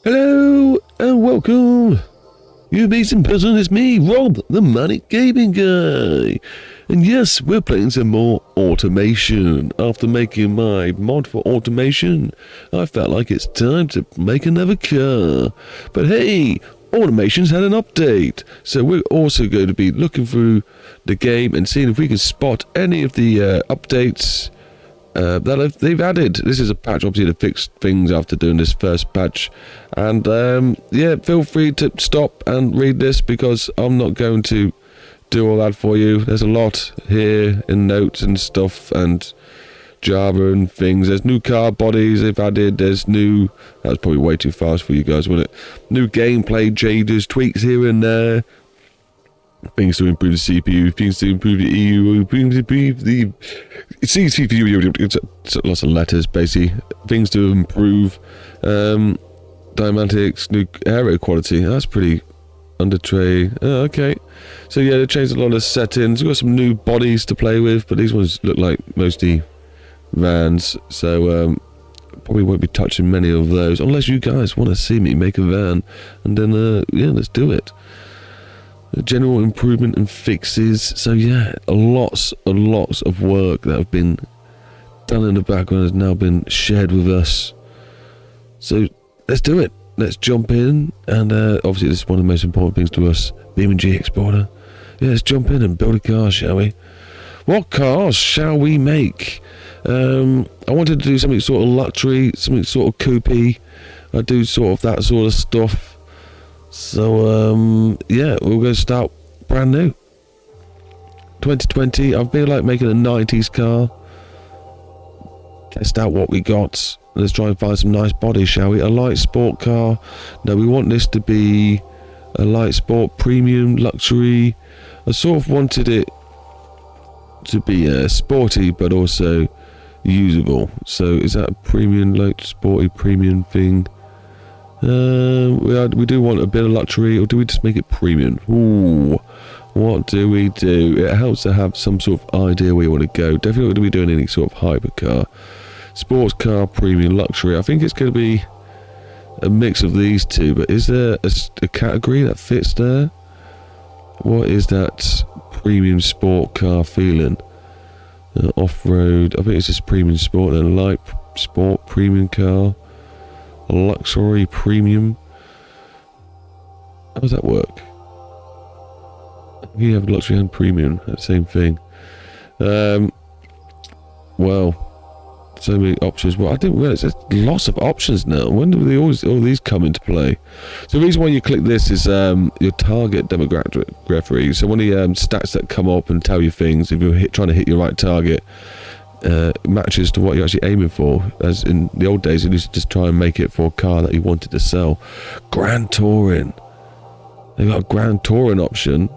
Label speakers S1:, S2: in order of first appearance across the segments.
S1: Hello and welcome. You amazing person, it's me, Rob, the Manic Gaming Guy. And yes, we're playing some more automation. After making my mod for automation, I felt like it's time to make another car. But hey, automation's had an update. So we're also going to be looking through the game and seeing if we can spot any of the updates that they've added. This is a patch obviously to fix things after doing this first patch, and yeah, feel free to stop and read this because I'm not going to do all that for you. There's a lot here in notes and stuff and Java and things. There's new car bodies they've added. There's new, that was probably way too fast for you guys, wasn't it? New gameplay changes, tweaks here and there. Things to improve the CPU, things to improve the EU, things to improve the CPU, lots of letters basically. Things to improve dynamics, new aero quality. That's pretty under tray. Oh, okay. So yeah, they changed a lot of settings. We've got some new bodies to play with, but these ones look like mostly vans. So probably won't be touching many of those unless you guys want to see me make a van, and then yeah, let's do it. General improvement and fixes. So yeah, lots and lots of work that have been done in the background has now been shared with us. So let's do it. Let's jump in, and obviously this is one of the most important things to us, BeamNG Exporter. Yeah, let's jump in and build a car, shall we? What cars shall we make? I wanted to do something sort of luxury, something sort of coupey. I do sort of that sort of stuff. So yeah, we're going to start brand new. 2020, I feel like making a 90s car. Test out what we got. Let's try and find some nice bodies, shall we? A light sport car. No, we want this to be a light sport, premium, luxury. I sort of wanted it to be sporty, but also usable. So is that a premium, light, sporty, premium thing? We do want a bit of luxury, or do we just make it premium? Ooh, what do we do? It helps to have some sort of idea where you want to go. Definitely not going to be doing any sort of hypercar. Sports car, premium, luxury. I think it's going to be a mix of these two, but is there a category that fits there? What is that premium sport car feeling? Off-road, I think it's just premium sport and light sport, premium car. Luxury premium. How does that work? You have luxury and premium, that same thing. Well, so many options. Well, I didn't realize there's lots of options now. When do all these come into play? So the reason why you click this is your target demographic. So one of the stats that come up and tell you things if you're trying to hit your right target. Matches to what you're actually aiming for. As in the old days, you used to just try and make it for a car that you wanted to sell. Grand Touring. They've got a Grand Touring option.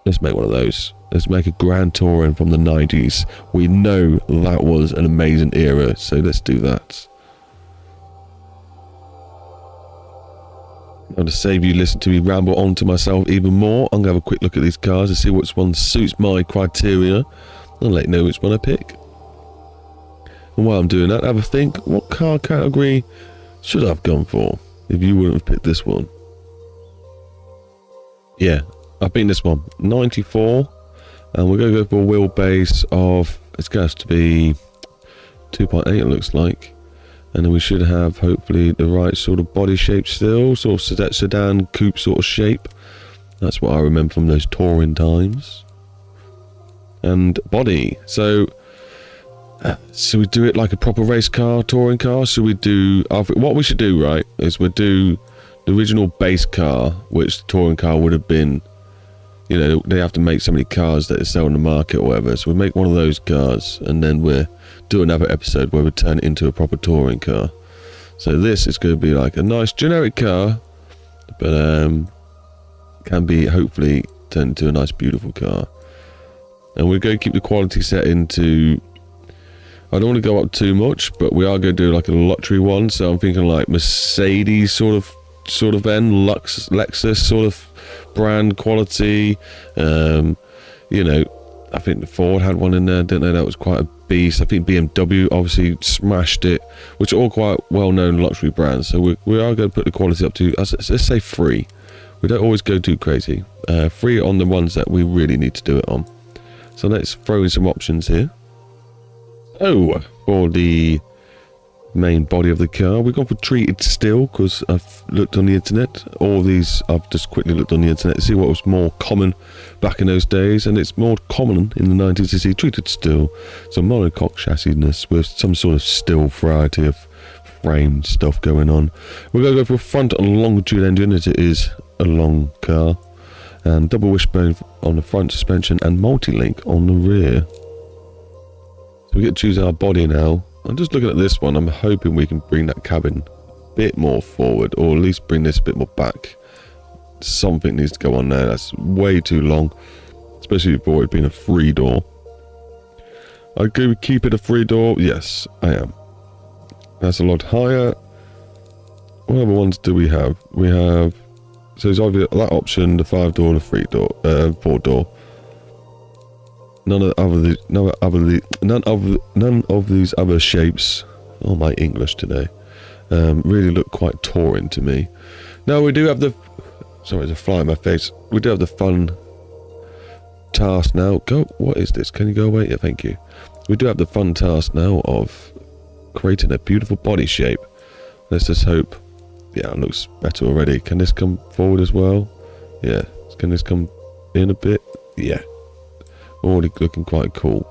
S1: Let's make one of those. Let's make a Grand Touring from the 90s. We know that was an amazing era, so let's do that. Now, to save you listen to me ramble on to myself even more, I'm going to have a quick look at these cars and see which one suits my criteria. I'll let you know which one I pick. And while I'm doing that, have a think, what car category should I have gone for if you wouldn't have picked this one? Yeah, I've been this one, 94, and we're going to go for a wheelbase of, it's going to have to be 2.8 it looks like, and then we should have hopefully the right sort of body shape still, sort of sedan coupe sort of shape. That's what I remember from those touring times. And body. So we do it like a proper race car, touring car? So we do, what we should do, right, is we'll do the original base car, which the touring car would have been, you know, they have to make so many cars that they sell in the market or whatever. So we make one of those cars, and then we'll do another episode where we turn it into a proper touring car. So this is going to be like a nice generic car, but can be hopefully turned into a nice beautiful car. And we're going to keep the quality set into, I don't want to go up too much, but we are going to do like a luxury one. So I'm thinking like Mercedes sort of Lexus sort of brand quality. You know, I think the Ford had one in there. Didn't know that was quite a beast. I think BMW obviously smashed it, which are all quite well-known luxury brands. So we are going to put the quality up to, let's say 3. We don't always go too crazy. 3 on the ones that we really need to do it on. So let's throw in some options here. Oh, for the main body of the car, we've gone for treated steel because I've looked on the internet. All these I've just quickly looked on the internet to see what was more common back in those days, and it's more common in the 90s to see treated steel, some monocoque chassis with some sort of steel variety of frame stuff going on. We're going to go for a front longitude engine as it is a long car, and double wishbone on the front suspension and multi-link on the rear. So we get to choose our body now. I'm just looking at this one. I'm hoping we can bring that cabin a bit more forward, or at least bring this a bit more back. Something needs to go on there. That's way too long, especially for it being a 3-door. I go keep it a 3-door. Yes, I am. That's a lot higher. What other ones do we have? We have, so it's either that option, the 5-door, the 3-door, 4-door. None of these other shapes. Oh, my English today. Really look quite touring to me. Now we do have the. Sorry, there's a fly in my face. We do have the fun task now. Go. What is this? Can you go away? Yeah, thank you. We do have the fun task now of creating a beautiful body shape. Let's just hope. Yeah, it looks better already. Can this come forward as well? Yeah. Can this come in a bit? Yeah. Already looking quite cool.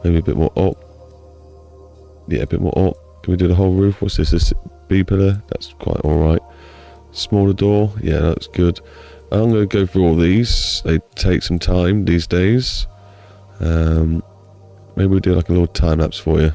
S1: Maybe a bit more up. Yeah, a bit more up. Can we do the whole roof? What's this? This B-pillar? That's quite alright. Smaller door? Yeah, that's good. I'm going to go through all these. They take some time these days. Maybe we'll do like a little time lapse for you.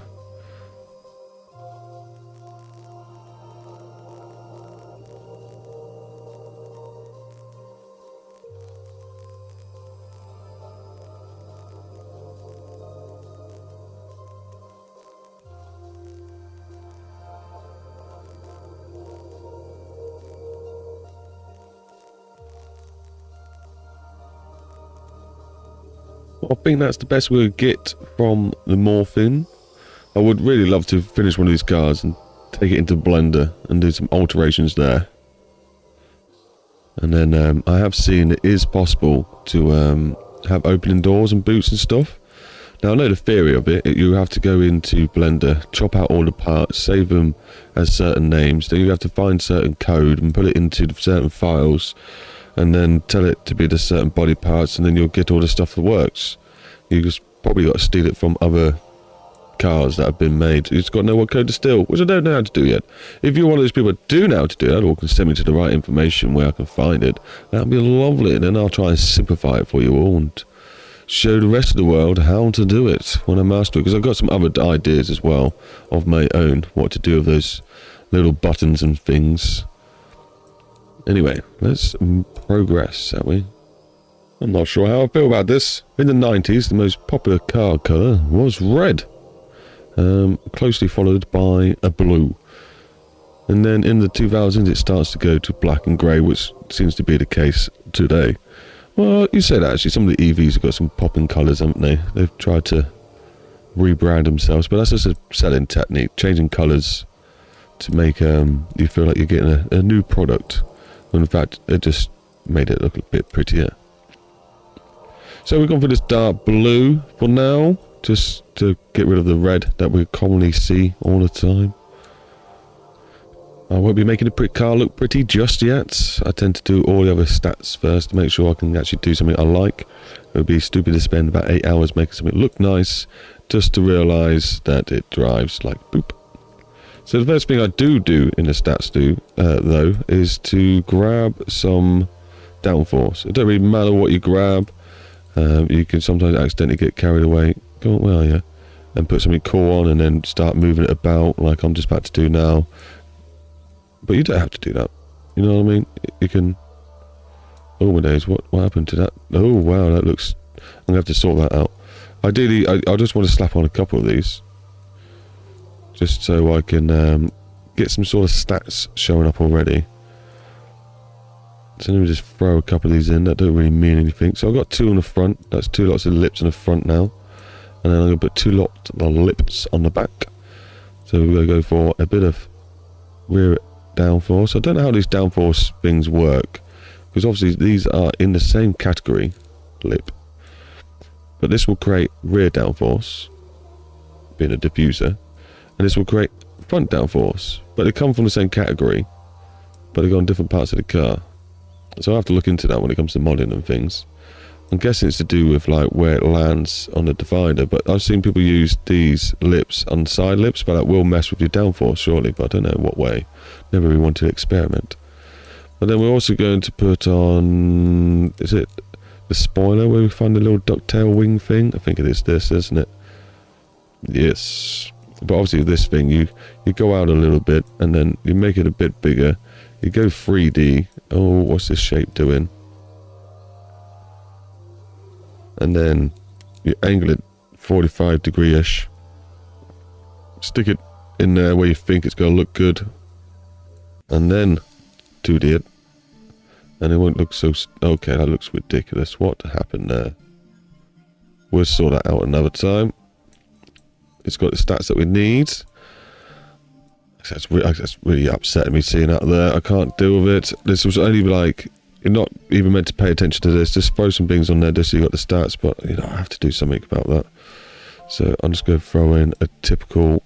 S1: I think that's the best we'll get from the morphing. I would really love to finish one of these cars and take it into Blender and do some alterations there. And then I have seen it is possible to have opening doors and boots and stuff. Now I know the theory of it. You have to go into Blender, chop out all the parts, save them as certain names. Then you have to find certain code and put it into certain files, and then tell it to be the certain body parts, and then you'll get all the stuff that works. You just probably got to steal it from other cars that have been made. You just got to know what code to steal, which I don't know how to do yet. If you're one of those people that do know how to do that, or can send me to the right information where I can find it, that'd be lovely. And then I'll try and simplify it for you all and show the rest of the world how to do it when I master it. Because I've got some other ideas as well of my own, what to do with those little buttons and things. Anyway, let's progress, shall we? I'm not sure how I feel about this. In the 90s, the most popular car colour was red, closely followed by a blue. And then in the 2000s, it starts to go to black and grey, which seems to be the case today. Well, you say that actually. Some of the EVs have got some popping colours, haven't they? They've tried to rebrand themselves, but that's just a selling technique, changing colours to make you feel like you're getting a new product. When in fact, it just made it look a bit prettier. So we've gone for this dark blue for now, just to get rid of the red that we commonly see all the time. I won't be making the car look pretty just yet. I tend to do all the other stats first to make sure I can actually do something I like. It would be stupid to spend about 8 hours making something look nice just to realise that it drives like boop. So the first thing I do in the stats though, is to grab some downforce. It don't really matter what you grab. You can sometimes accidentally get carried away. Go on, where are you? And put something cool on and then start moving it about like I'm just about to do now. But you don't have to do that. You know what I mean? You can... Oh my days, what happened to that? Oh wow, that looks... I'm going to have to sort that out. Ideally, I just want to slap on a couple of these. Just so I can get some sort of stats showing up already. So let me just throw a couple of these in that don't really mean anything. So I've got 2 on the front. That's 2 lots of lips on the front now. and then I'm going to put 2 lips on the back. So we're going to go for a bit of rear downforce. I don't know how these downforce things work, because obviously these are in the same category, lip, but this will create rear downforce, being a diffuser, and this will create front downforce, but they come from the same category, but they go on different parts of the car. So I have to look into that when it comes to modding and things. I'm guessing it's to do with like where it lands on the divider, but I've seen people use these lips on side lips, but that will mess with your downforce surely, but I don't know in what way. Never really wanted to experiment. But then we're also going to put on, is it the spoiler where we find the little ducktail wing thing? I think it is this, isn't it? Yes. But obviously with this thing, you go out a little bit and then you make it a bit bigger. You go 3D. Oh, what's this shape doing? And then you angle it 45 degree-ish. Stick it in there where you think it's going to look good. And then 2D it. And it won't look so... Okay, that looks ridiculous. What happened there? We'll sort that out another time. It's got the stats that we need. That's really upsetting me seeing that there. I can't deal with it. This was only like... You're not even meant to pay attention to this. Just throw some things on there just so you got the stats. But, you know, I have to do something about that. So I'm just going to throw in a typical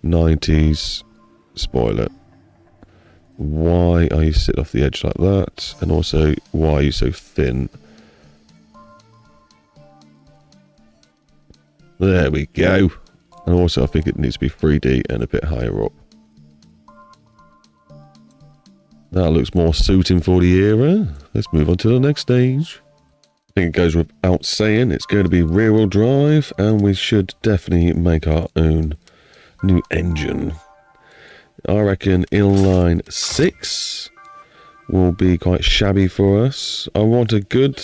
S1: 90s spoiler. Why are you sitting off the edge like that? And also, why are you so thin? There we go. And also, I think it needs to be 3D and a bit higher up. That looks more suiting for the era. Let's move on to the next stage. I think it goes without saying, it's going to be rear-wheel drive, and we should definitely make our own new engine. I reckon inline 6 will be quite shabby for us. I want a good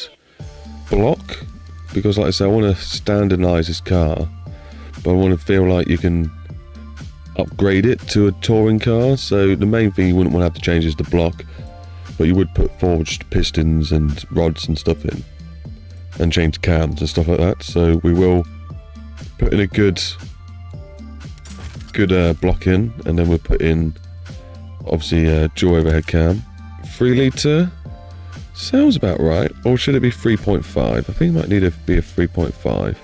S1: block, because like I said, I want to standardise this car, but I want to feel like you can upgrade it to a touring car. So the main thing you wouldn't want to have to change is the block, but you would put forged pistons and rods and stuff in, and change cams and stuff like that. So we will put in a good block in, and then we'll put in obviously a dual overhead cam. 3 litre sounds about right, or should it be 3.5? I think it might need to be a 3.5.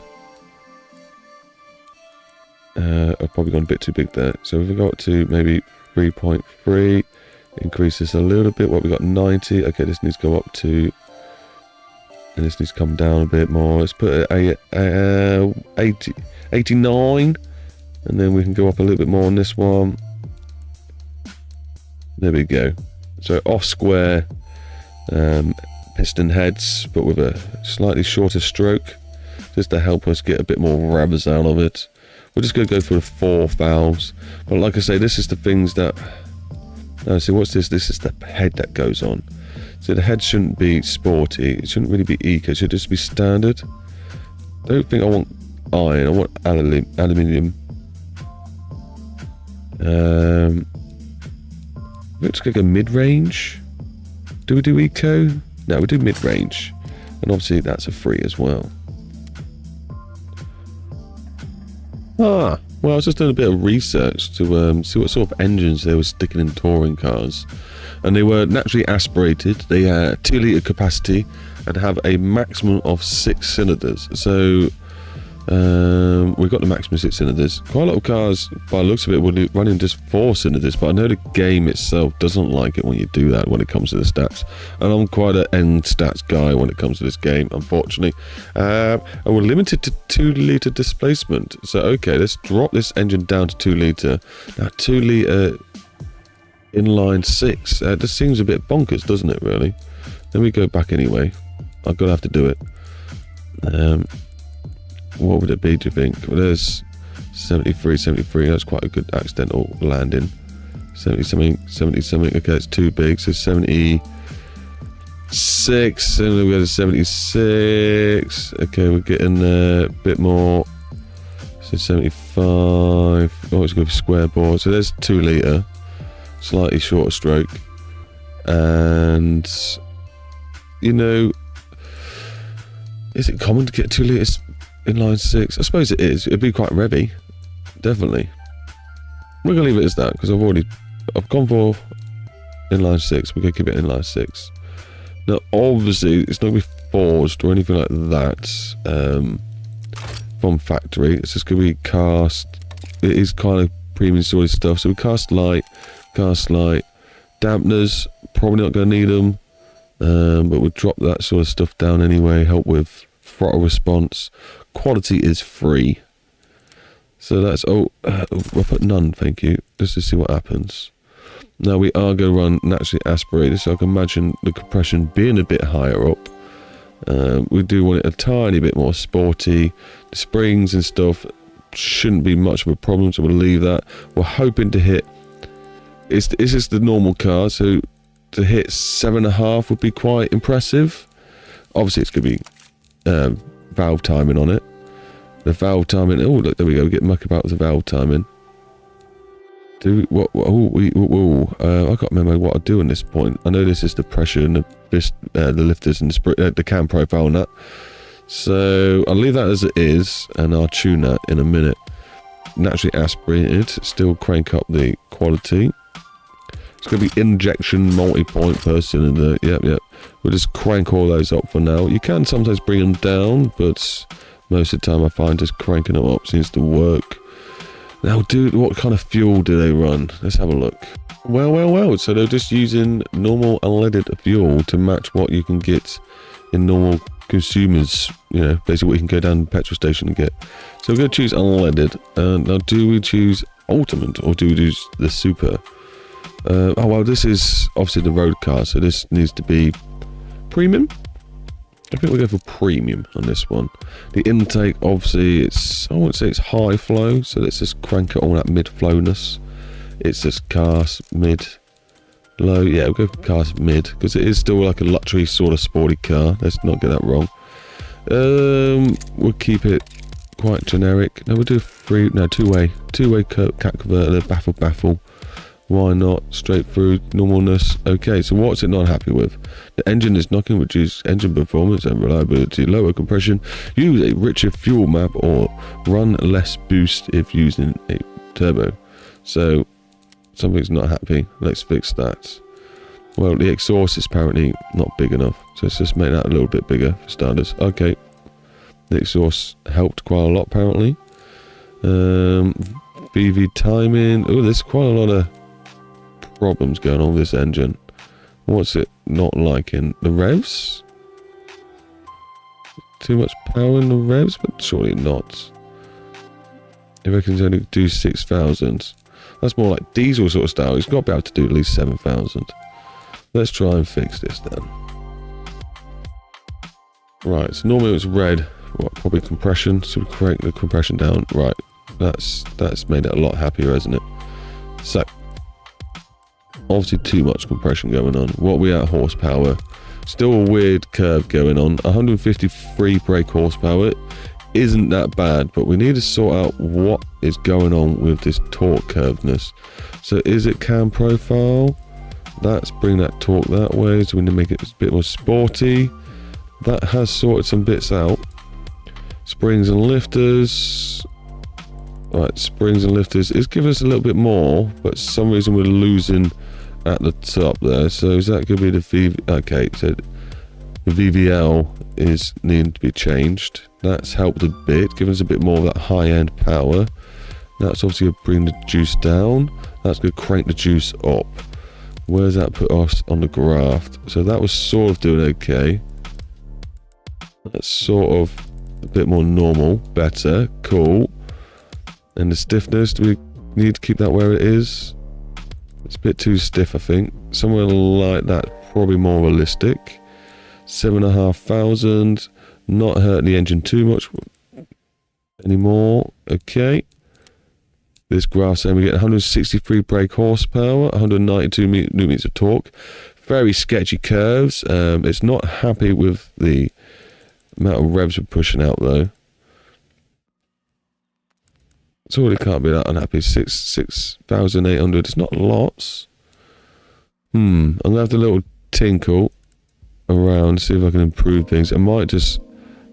S1: I've probably gone a bit too big there. So if we go up to maybe 3.3, increase this a little bit. What we got, 90. Okay, this needs to go up to, and this needs to come down a bit more. Let's put it 89, and then we can go up a little bit more on this one. There we go. So off square piston heads, but with a slightly shorter stroke, just to help us get a bit more revs out of it. We're just going to go for the 4 valves. But like I say, this is the things that... Oh, see, what's this? This is the head that goes on. So the head shouldn't be sporty. It shouldn't really be eco. It should just be standard. I don't think I want iron. I want aluminium. Looks like a mid-range. Do we do eco? No, we do mid-range. And obviously that's a 3 as well. Well, I was just doing a bit of research to see what sort of engines they were sticking in touring cars. And they were naturally aspirated. They had 2 litre capacity and have a maximum of 6 cylinders. So we've got the maximum 6 cylinders. Quite a lot of cars, by the looks of it, will run in just 4 cylinders, but I know the game itself doesn't like it when you do that when it comes to the stats. And I'm quite an end stats guy when it comes to this game, unfortunately. And we're limited to 2 litre displacement. So, okay, let's drop this engine down to 2 litre. Now, 2 litre inline 6. This seems a bit bonkers, doesn't it, really? Let me go back anyway. I'm going to have to do it. What would it be, do you think? Well, there's 73. That's quite a good accidental landing. 70 something. Okay, it's too big. So 76. And then we go to 76. Okay, we're getting a bit more. So 75. Oh, it's going to be square bore. So there's 2 litre. Slightly shorter stroke. And, you know, is it common to get 2 litres inline 6? I suppose it is. It'd be quite revvy. Definitely. We're going to leave it as that, because I've gone for inline 6. We're going to keep it inline 6. Now, obviously, it's not going to be forged or anything like that from factory. It's just going to be cast. It is kind of premium sort of stuff. So we cast light. Dampeners, probably not going to need them. But we'll drop that sort of stuff down anyway. Help with throttle response. Quality is free. So that's, we'll put none, thank you, just to see what happens. Now we are going to run naturally aspirated, so I can imagine the compression being a bit higher up. We do want it a tiny bit more sporty. The springs and stuff shouldn't be much of a problem, so we'll leave that. We're hoping to hit, it's just the normal car, so to hit 7.5 would be quite impressive. Obviously it's going to be valve timing on it. The valve timing, oh look, there we go, get muck about with the valve timing. I can't remember what I do at this point. I know this is the pressure and the lifters and the cam profile and that. So I'll leave that as it is, and I'll tune that in a minute. Naturally aspirated, still crank up the quality. It's going to be injection multi-point per cylinder. Yep. We'll just crank all those up for now. You can sometimes bring them down, but most of the time I find just cranking them up seems to work. Now, dude, what kind of fuel do they run? Let's have a look. Well. So they're just using normal unleaded fuel to match what you can get in normal consumers. You know, basically what you can go down to the petrol station and get. So we're going to choose unleaded. Now, do we choose ultimate or do we choose the super? Oh, well, this is obviously the road car, so this needs to be premium. I think we'll go for premium on this one. The intake, obviously, I wouldn't say it's high flow, so let's just crank it on that mid-flowness. It's just cast, mid, low. Yeah, we'll go for cast mid, because it is still like a luxury sort of sporty car. Let's not get that wrong. We'll keep it quite generic. No, we'll do two-way cat converter, baffle. Why not? Straight through, normalness. Okay, so what's it not happy with? The engine is knocking, reduce engine performance and reliability, lower compression, use a richer fuel map, or run less boost if using a turbo. So, something's not happy. Let's fix that. Well, the exhaust is apparently not big enough, so let's just make that a little bit bigger for starters. Okay. The exhaust helped quite a lot, apparently. VV timing. Oh, there's quite a lot of problems going on with this engine. What's it not liking? The revs? Too much power in the revs? But surely not. It reckons only do 6,000. That's more like diesel sort of style. It's got to be able to do at least 7,000. Let's try and fix this then. Right, so normally it's red. What, probably compression. So we crank the compression down. Right, that's made it a lot happier, hasn't it? So obviously too much compression going on. What are we at horsepower? Still a weird curve going on. 153 brake horsepower isn't that bad, but we need to sort out what is going on with this torque curveness. So is it cam profile? Let's bring that torque that way, so we need to make it a bit more sporty. That has sorted some bits out. Springs and lifters. Right, springs and lifters is giving us a little bit more, but for some reason we're losing at the top there. So is that going to be the VV? Okay, so the VVL is needing to be changed. That's helped a bit, giving us a bit more of that high-end power. That's obviously going to bring the juice down. That's going to crank the juice up. Where's that put us on the graph? So that was sort of doing okay. That's sort of a bit more normal, better, cool. And the stiffness, do we need to keep that where it is? It's a bit too stiff, I think. Somewhere like that, probably more realistic. 7,500, not hurting the engine too much anymore. Okay. This graph saying we get 163 brake horsepower, 192 newtons of torque. Very sketchy curves. It's not happy with the amount of revs we're pushing out though. So it can't be that unhappy. 6,800. It's not lots. I'm gonna have to little tinkle around, see if I can improve things. I might just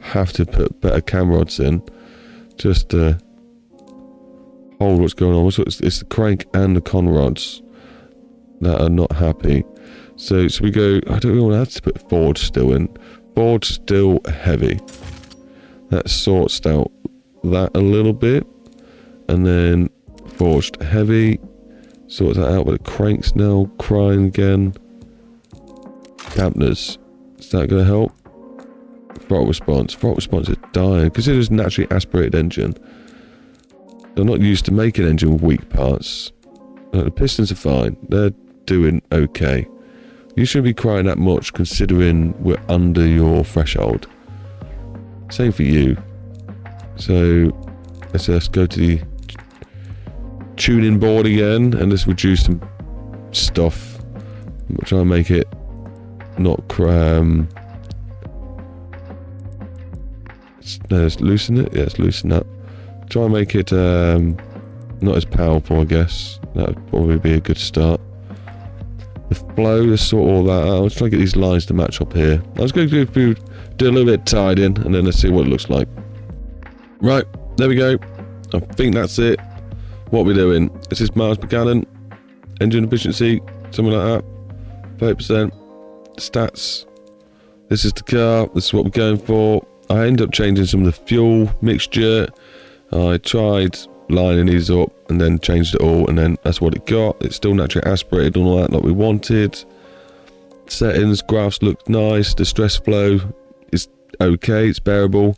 S1: have to put better cam rods in just to hold what's going on. So it's the crank and the con rods that are not happy. So we go, I don't really want to have to put forged steel in. Forged steel heavy. That sorts out that a little bit. And then forged heavy. Sorts that out, but the crank's now crying again. Dampeners. Is that going to help? Throttle response. Throttle response is dying. Because it is a naturally aspirated engine. They're not used to making engine with weak parts. The pistons are fine. They're doing okay. You shouldn't be crying that much considering we're under your threshold. Same for you. So let's just go to the tuning board again and let's reduce some stuff. We'll try and make it not cram. Let's loosen it. Yeah, let's loosen that. Try and make it not as powerful, I guess. That would probably be a good start. The flow, let's sort all that out. Let's try and get these lines to match up here. I was going to do a little bit of tidying and then let's see what it looks like. Right, there we go. I think that's it. What we're doing. This is miles per gallon. Engine efficiency, something like that. 30%. Stats. This is the car. This is what we're going for. I ended up changing some of the fuel mixture. I tried lining these up and then changed it all and then that's what it got. It's still naturally aspirated and all that like we wanted. Settings, graphs look nice. The stress flow is okay, it's bearable.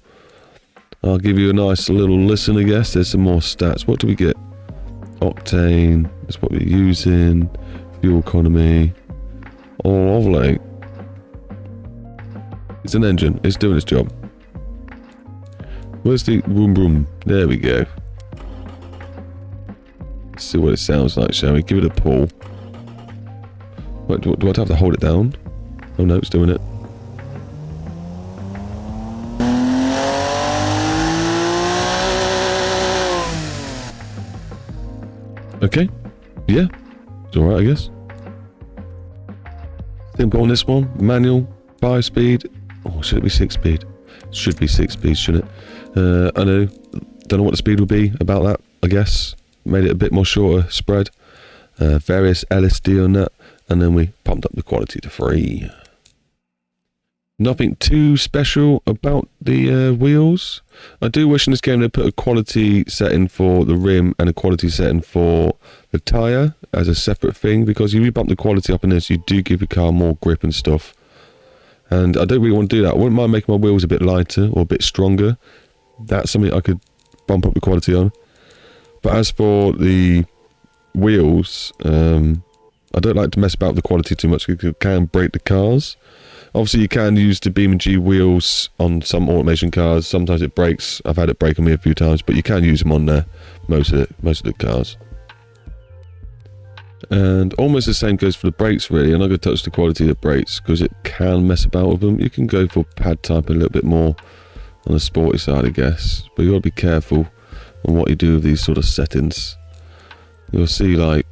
S1: I'll give you a nice little listen, I guess. There's some more stats. What do we get? Octane, that's what we're using. Fuel economy. All lovely. It's an engine, it's doing its job. Where's the boom boom? There we go. Let's see what it sounds like, shall we? Give it a pull. What, do I have to hold it down? Oh no, it's doing it. Okay. Yeah. It's alright, I guess. Simple on this one. Manual. 5-speed. Oh, should it be 6-speed? Should be 6-speed, shouldn't it? I know. Don't know what the speed will be about that, I guess. Made it a bit more shorter spread. Various LSD on that. And then we pumped up the quality to 3. Nothing too special about the wheels. I do wish in this game they put a quality setting for the rim and a quality setting for the tyre as a separate thing, because if you bump the quality up in this, you do give your car more grip and stuff. And I don't really want to do that. I wouldn't mind making my wheels a bit lighter or a bit stronger. That's something I could bump up the quality on. But as for the wheels, I don't like to mess about with the quality too much because it can break the cars. Obviously, you can use the BeamNG wheels on some automation cars. Sometimes it breaks. I've had it break on me a few times, but you can use them on there, most of the cars. And almost the same goes for the brakes, really. I'm not going to touch the quality of the brakes because it can mess about with them. You can go for pad type a little bit more on the sporty side, I guess. But you got to be careful on what you do with these sort of settings. You'll see like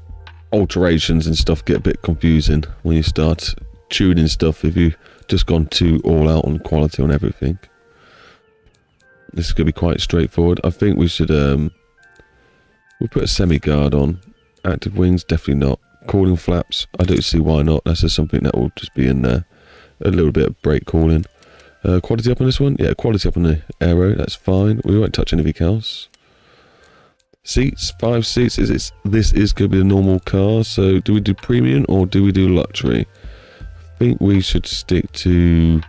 S1: alterations and stuff get a bit confusing when you start tuning stuff if you've just gone too all out on quality on everything. This is going to be quite straightforward. I think we should we'll put a semi-guard on. Active wings, definitely not. Cooling flaps, I don't see why not. That's just something that will just be in there. A little bit of brake cooling. Quality up on this one? Yeah, quality up on the aero, that's fine. We won't touch anything else. Seats, 5 seats. This is going to be a normal car, so do we do premium or do we do luxury? I think we should stick to...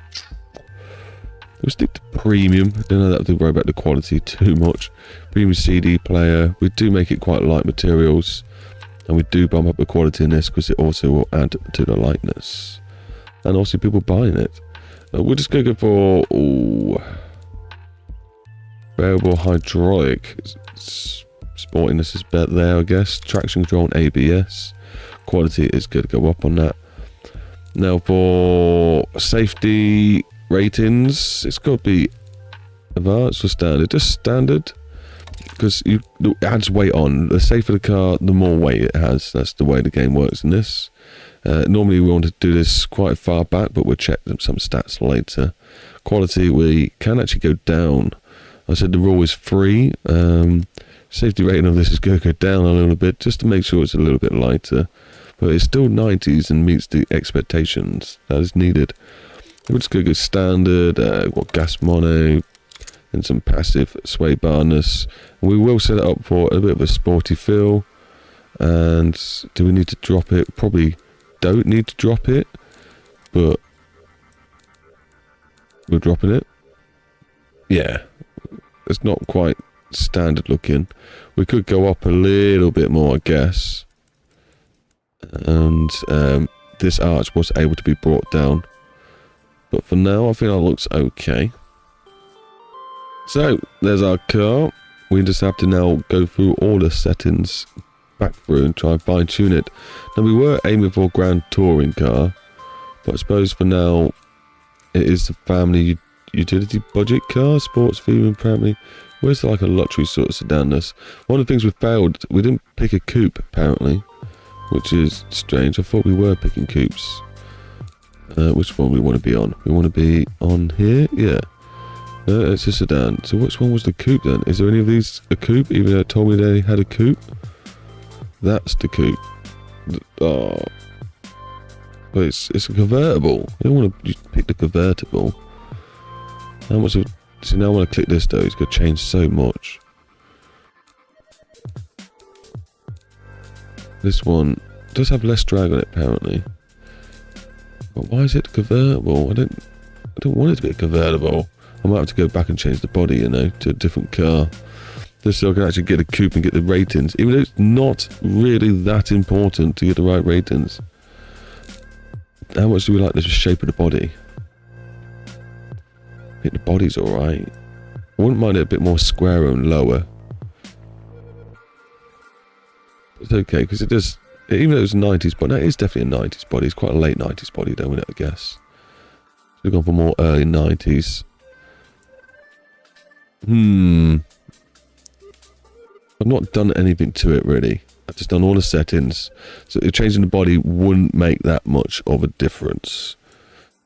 S1: We'll stick to premium. Don't have to worry about the quality too much. Premium CD player. We do make it quite light materials. And we do bump up the quality in this because it also will add to the lightness. And also people buying it. We're just going to go for... Ooh, variable hydraulic. Sportiness is better there, I guess. Traction control and ABS. Quality is going to go up on that. Now for safety ratings, it's got to be advanced or standard. Just standard. because it adds weight on. The safer the car, the more weight it has. That's the way the game works in this. Normally we want to do this quite far back, but we'll check some stats later. Quality, we can actually go down. I said the rule is 3. Safety rating of this is going to go down a little bit, just to make sure it's a little bit lighter. But it's still 90s and meets the expectations that is needed. We're just going to go standard, got gas mono, and some passive sway barness. We will set it up for a bit of a sporty feel. And do we need to drop it? Probably don't need to drop it, but we're dropping it. Yeah, it's not quite standard looking. We could go up a little bit more, I guess. And this arch was able to be brought down. But for now, I think that looks okay. So, there's our car. We just have to now go through all the settings back through and try and fine tune it. Now, we were aiming for a grand touring car, but I suppose for now, it is the family utility budget car, sports theme apparently. Where's like a luxury sort of sedanness? One of the things we failed, we didn't pick a coupe apparently, which is strange. I thought we were picking coupes. Which one we want to be on? We want to be on here? Yeah. It's a sedan. So which one was the coupe then? Is there any of these a coupe, even though it told me they had a coupe? That's the coupe. Oh. But it's a convertible. I don't want to pick the convertible. How much of... See, now when I click this though, it's going to change so much. This one does have less drag on it apparently. But why is it convertible? I don't want it to be a convertible. I might have to go back and change the body, you know, to a different car. Just so I can actually get a coupe and get the ratings. Even though it's not really that important to get the right ratings. How much do we like the shape of the body? I think the body's alright. I wouldn't mind it a bit more square and lower. It's okay, because it does... Even though it's 90s, but that is definitely a 90s body. It's quite a late 90s body, don't we, I guess. We've gone for more early 90s. I've not done anything to it, really. I've just done all the settings. So changing the body wouldn't make that much of a difference.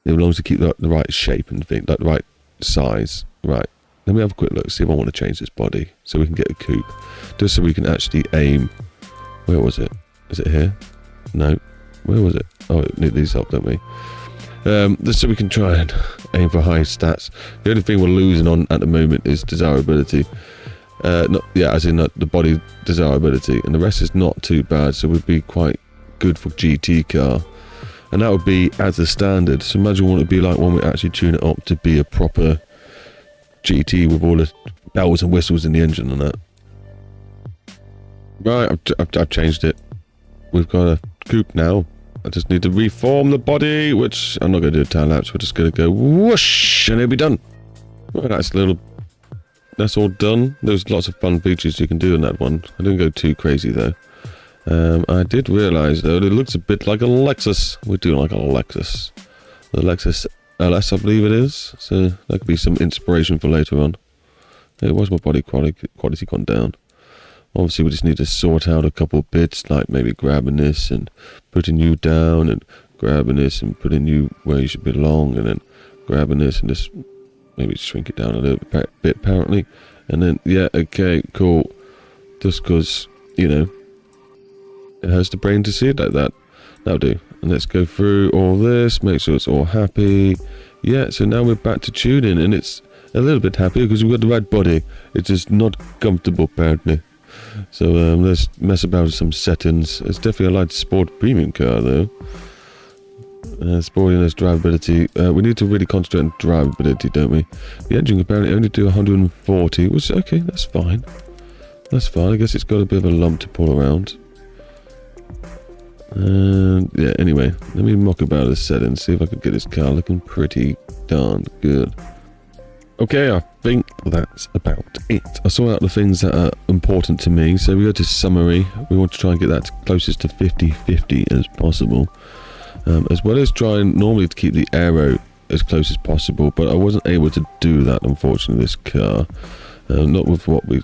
S1: As long as you keep the right shape and thing, like the right size. Right. Let me have a quick look, see if I want to change this body. So we can get a coupe. Just so we can actually aim. Where was it? Is it here? No. Where was it? Oh, we need these up, don't we? Just so we can try and aim for high stats. The only thing we're losing on at the moment is desirability. As in the body desirability. And the rest is not too bad, so we'd be quite good for GT car. And that would be as a standard. So imagine what it would be like when we actually tune it up to be a proper GT with all the bells and whistles in the engine and that. Right, I've changed it. We've got a coupe now. I just need to reform the body, which I'm not going to do a time lapse. We're just going to go whoosh, and it'll be done. Right, that's all done. There's lots of fun features you can do in that one. I didn't go too crazy though. I did realise though, it looks a bit like a Lexus. We do like a Lexus. The Lexus LS, I believe it is. So that could be some inspiration for later on. It was my body quality gone down. Obviously, we just need to sort out a couple of bits, like maybe grabbing this and putting you down, and grabbing this and putting you where you should belong, and then grabbing this and just maybe shrink it down a little bit, apparently. And then, yeah, okay, cool. Just because, you know, it has the brain to see it like that. That'll do. And let's go through all this, make sure it's all happy. Yeah, so now we're back to tuning, and it's a little bit happy because we've got the right body. It's just not comfortable, apparently. So let's mess about with some settings. It's definitely a light sport premium car though. Sportiness, drivability. We need to really concentrate on drivability, don't we? The engine can apparently only do 140, which okay, that's fine. That's fine. I guess it's got a bit of a lump to pull around. And yeah, anyway, let me mock about the settings, see if I can get this car looking pretty darn good. Okay, I think that's about it. I saw out the things that are important to me. So we go to summary. We want to try and get that closest to 50-50 as possible. As well as trying normally to keep the aero as close as possible. But I wasn't able to do that, unfortunately, this car. Not with what we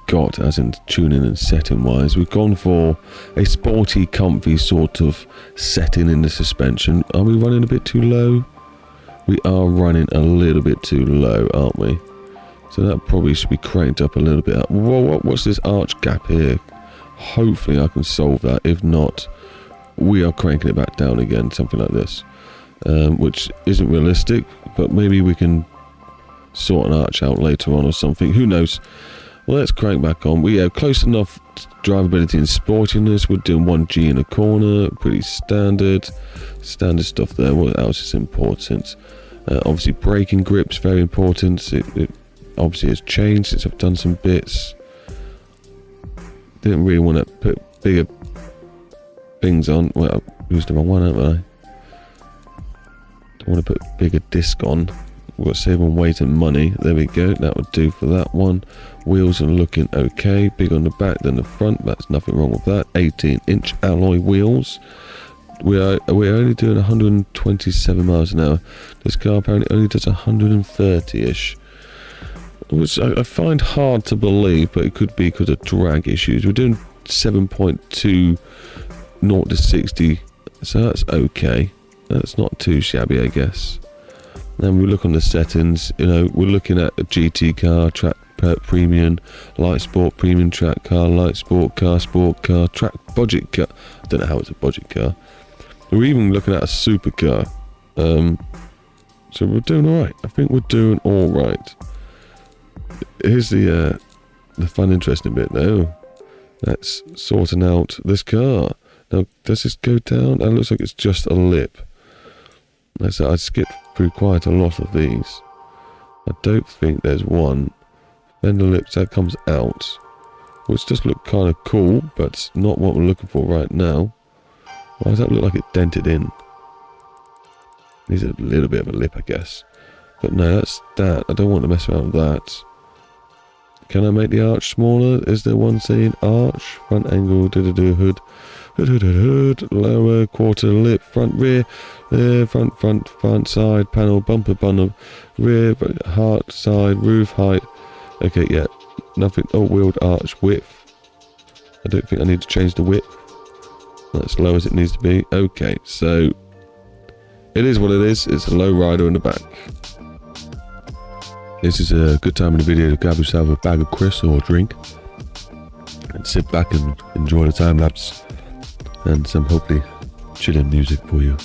S1: got, as in tuning and setting wise. We've gone for a sporty, comfy sort of setting in the suspension. Are we running a bit too low? We are running a little bit too low, aren't we? So that probably should be cranked up a little bit. Whoa, what's this arch gap here? Hopefully I can solve that. If not, we are cranking it back down again, something like this. Which isn't realistic, but maybe we can sort an arch out later on or something. Who knows? Well, let's crank back on. We have close enough drivability and sportiness. We're doing 1G in a corner. Pretty standard stuff there. What else is important? Obviously, braking grip's very important. It obviously has changed since I've done some bits. Didn't really want to put bigger things on. Well, I used the wrong one, haven't I? Don't want to put bigger disc on. We've got to save on weight and money. There we go. That would do for that one. Wheels are looking okay. Big on the back than the front. That's nothing wrong with that. 18-inch alloy wheels. We're only doing 127 miles an hour. This car apparently only does 130-ish. Which I find hard to believe, but it could be because of drag issues. We're doing 7.2 0 to 60. So that's okay. That's not too shabby, I guess. Then we look on the settings, you know, we're looking at a GT car, track premium, light sport, premium track car, light sport car, track budget car. I don't know how it's a budget car. We're even looking at a supercar. So we're doing alright. I think we're doing alright. Here's the fun, interesting bit though. That's sorting out this car. Now, does this go down? It looks like it's just a lip. I skipped through quite a lot of these. I don't think there's one. Fender lips, that comes out. Which does look kind of cool, but it's not what we're looking for right now. Why does that look like it dented in? Needs a little bit of a lip, I guess. But no, that's that. I don't want to mess around with that. Can I make the arch smaller? Is there one saying arch? Front angle, hood. Hood, lower, quarter lip, front, rear, front, side, panel, bumper, rear, heart, side, roof, height. Okay, yeah, nothing. Oh, wheeled arch, width. I don't think I need to change the width. That's as low as it needs to be. Okay, so it is what it is. It's a low rider in the back. This is a good time in the video to grab yourself a bag of crisps or a drink and sit back and enjoy the time lapse and some hopefully chilling music for you.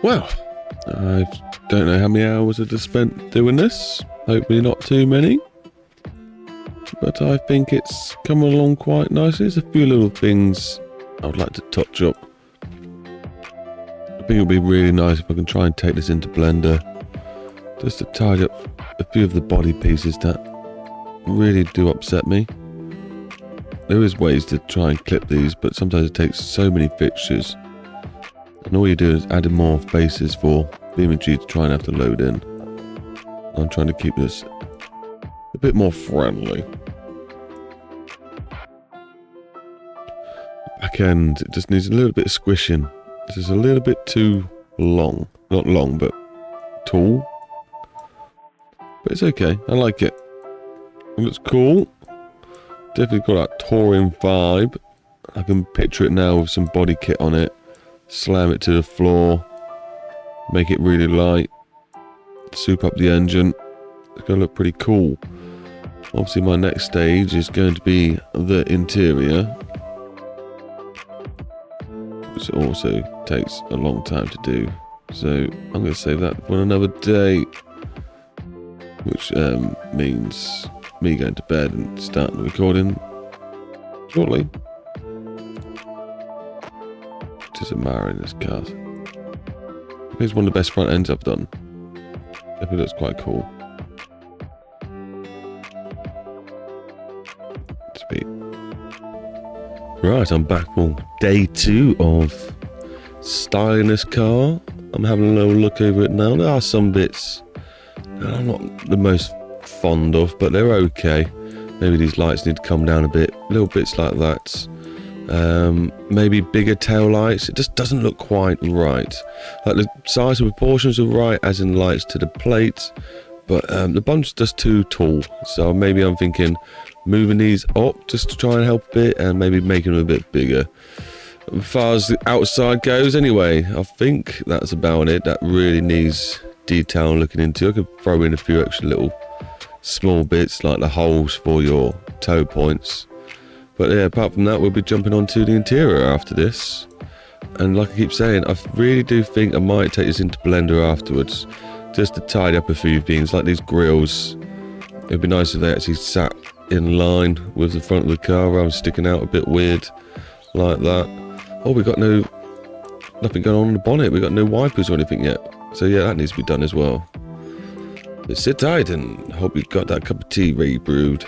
S1: Well, I don't know how many hours I just spent doing this. Hopefully not too many. But I think it's come along quite nicely. There's a few little things I would like to touch up. I think it would be really nice if I can try and take this into Blender. Just to tidy up a few of the body pieces that really do upset me. There is ways to try and clip these, but sometimes it takes so many fixtures. And all you do is add more faces for BeamNG to try and have to load in. I'm trying to keep this a bit more friendly. Back end, it just needs a little bit of squishing. This is a little bit too long. Not long, but tall. But it's okay, I like it. It looks cool. Definitely got that touring vibe. I can picture it now with some body kit on it. Slam it to the floor. Make it really light. Soup up the engine. It's going to look pretty cool. Obviously my next stage is going to be the interior. Which also takes a long time to do. So I'm going to save that for another day. Which means me going to bed and starting the recording shortly. Just admiring this car. I think it's one of the best front ends I've done. Definitely looks quite cool. Sweet. Right, I'm back for day 2 of styling this car. I'm having a little look over it now. There are some bits that I'm not the most fond of, but they're okay. Maybe these lights need to come down a bit. Little bits like that. Maybe bigger tail lights. It just doesn't look quite right. Like the size and proportions are right, as in lights to the plate, but the bump's just too tall. So maybe I'm thinking moving these up just to try and help a bit, and maybe making them a bit bigger. As far as the outside goes, anyway, I think that's about it. That really needs detail looking into. I could throw in a few extra little small bits like the holes for your toe points. But yeah, apart from that, we'll be jumping on to the interior after this. And like I keep saying, I really do think I might take this into Blender afterwards, just to tidy up a few things, like these grills. It'd be nice if they actually sat in line with the front of the car rather than sticking out a bit weird like that. Oh, we got nothing going on in the bonnet. We got no wipers or anything yet. So yeah, that needs to be done as well. So sit tight and hope you got that cup of tea ready brewed.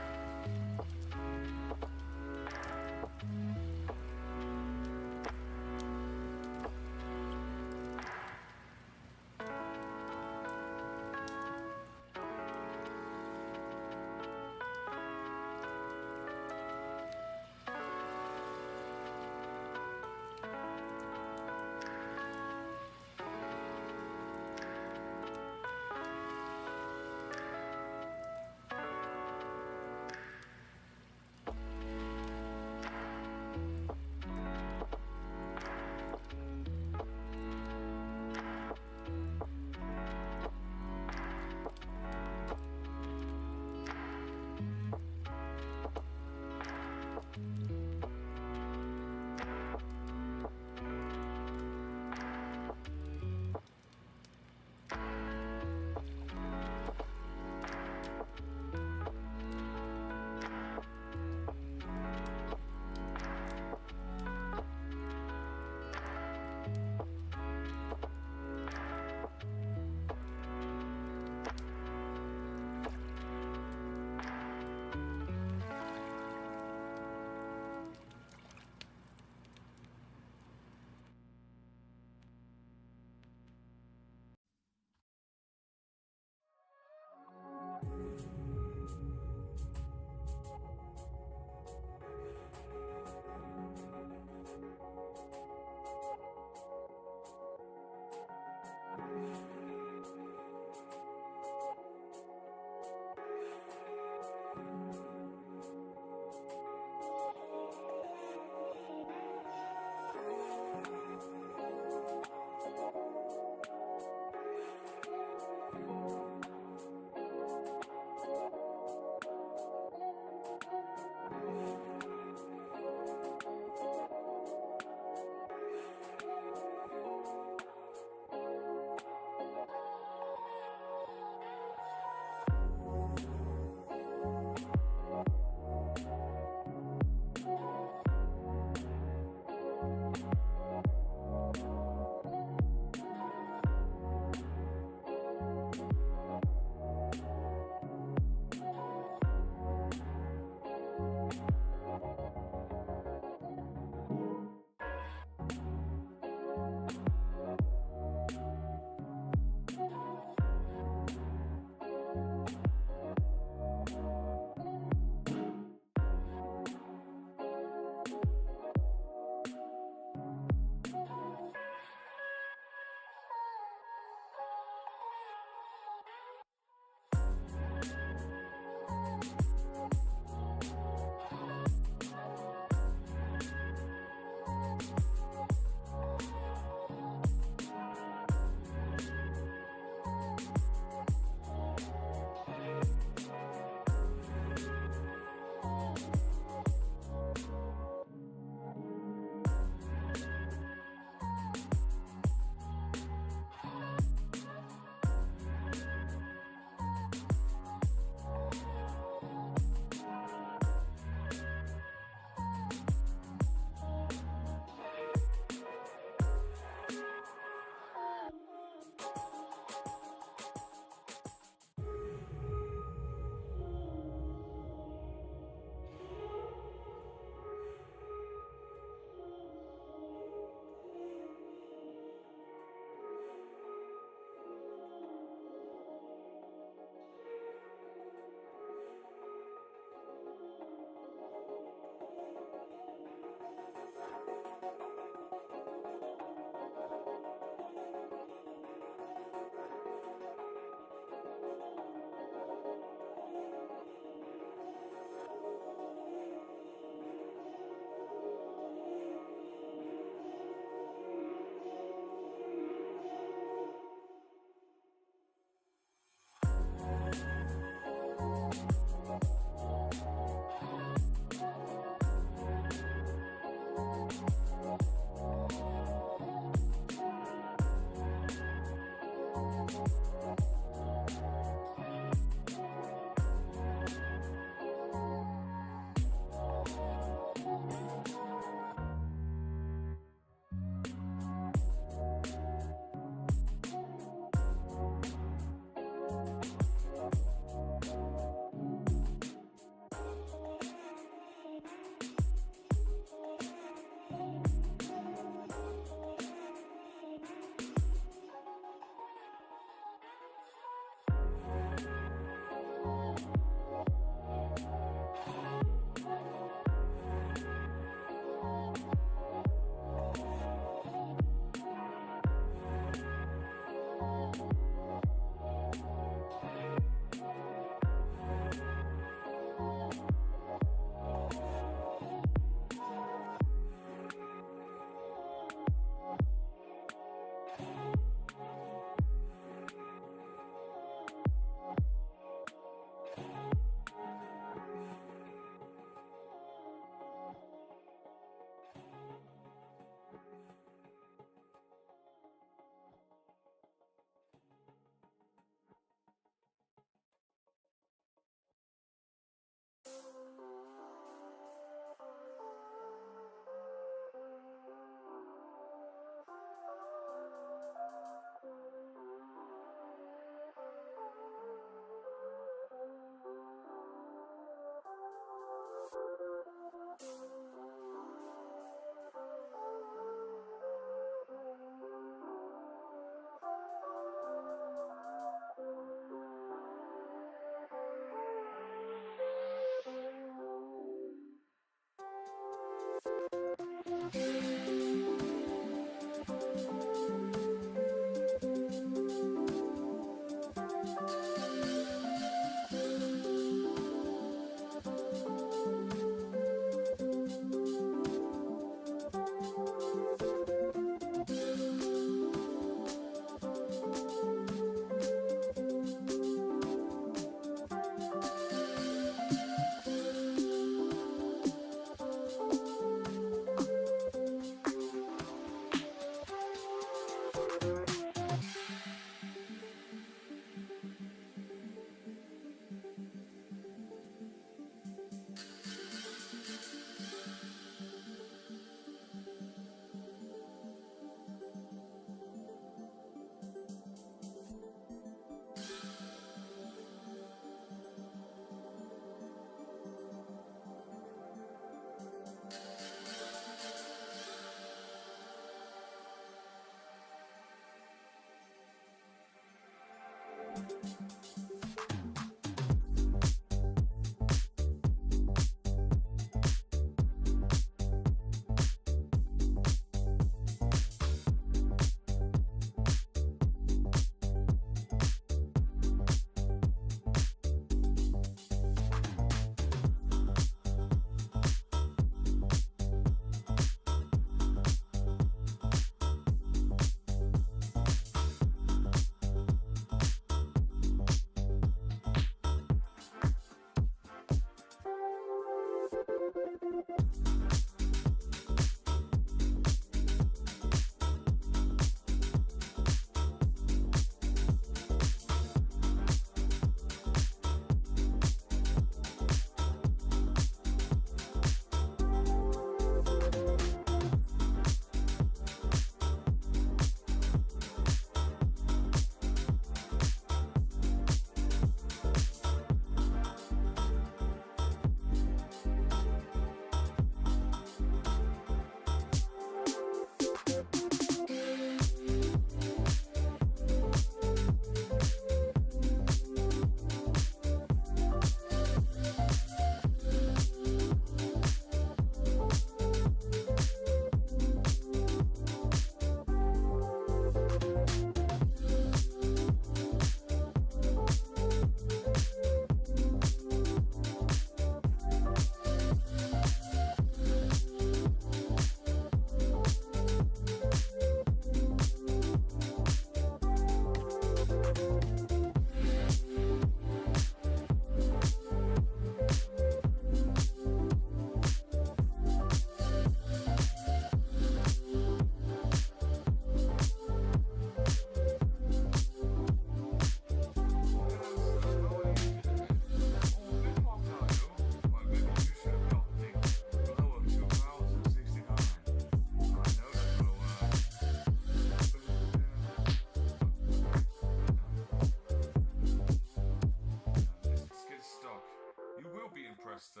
S2: sir,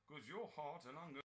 S2: because you're hot and I'm good.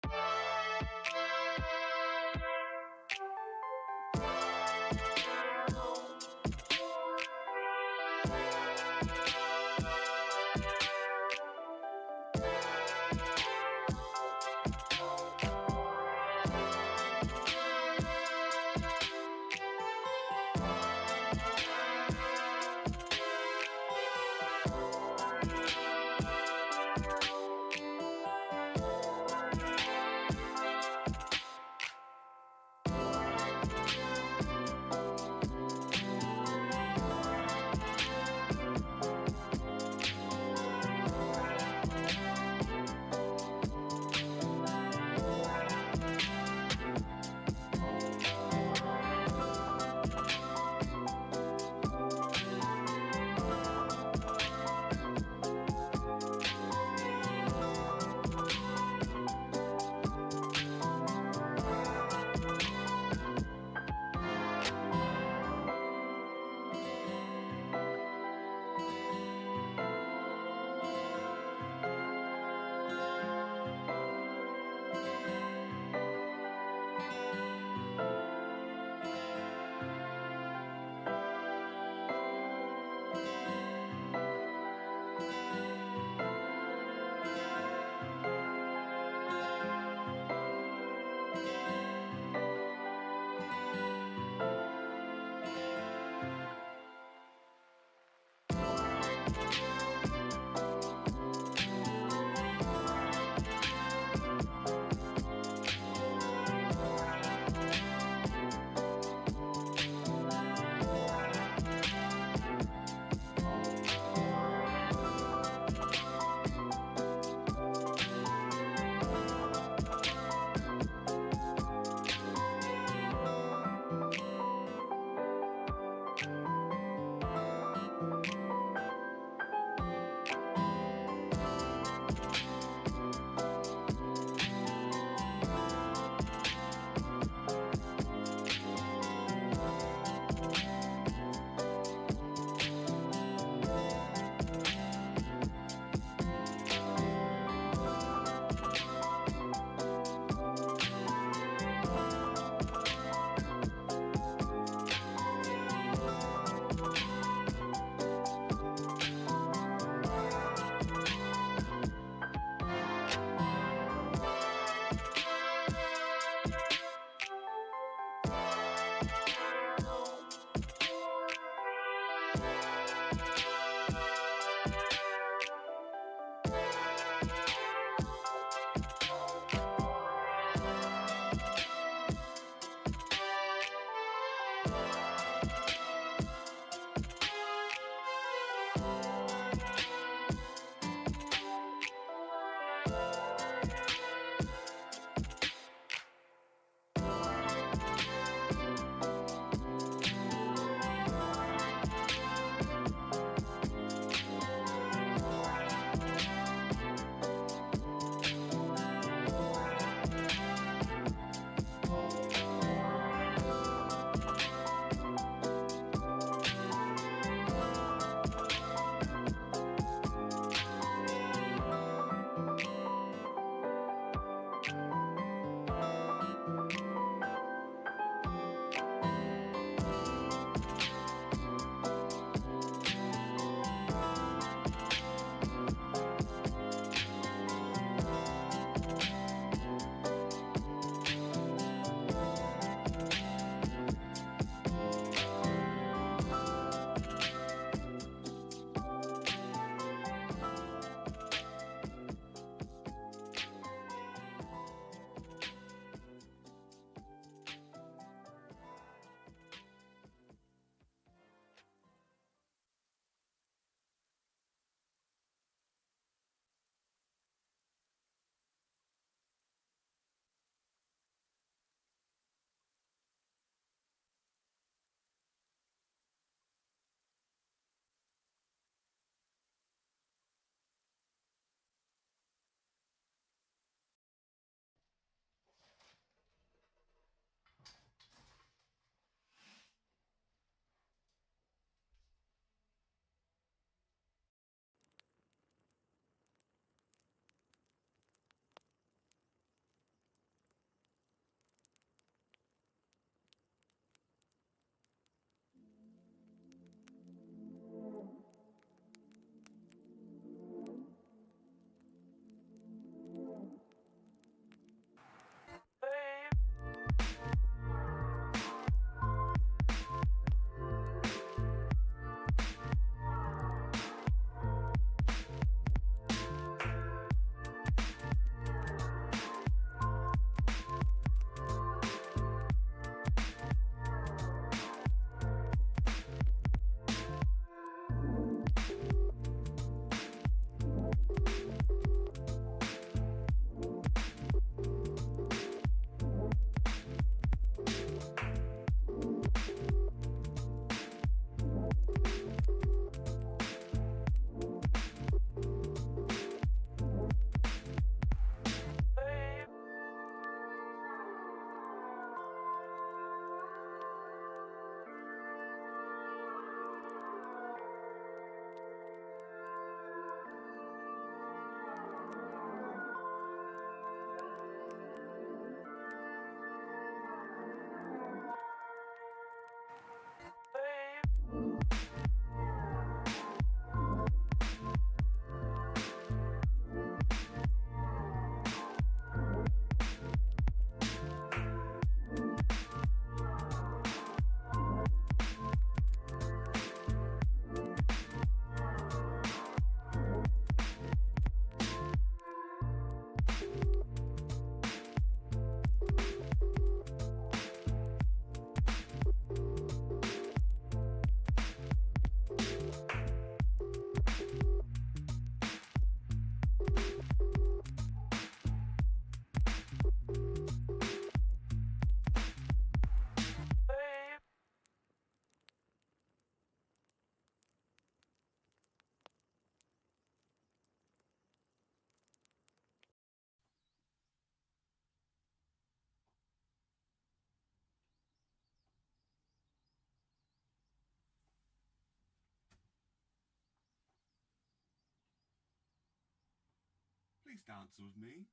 S2: dance with me?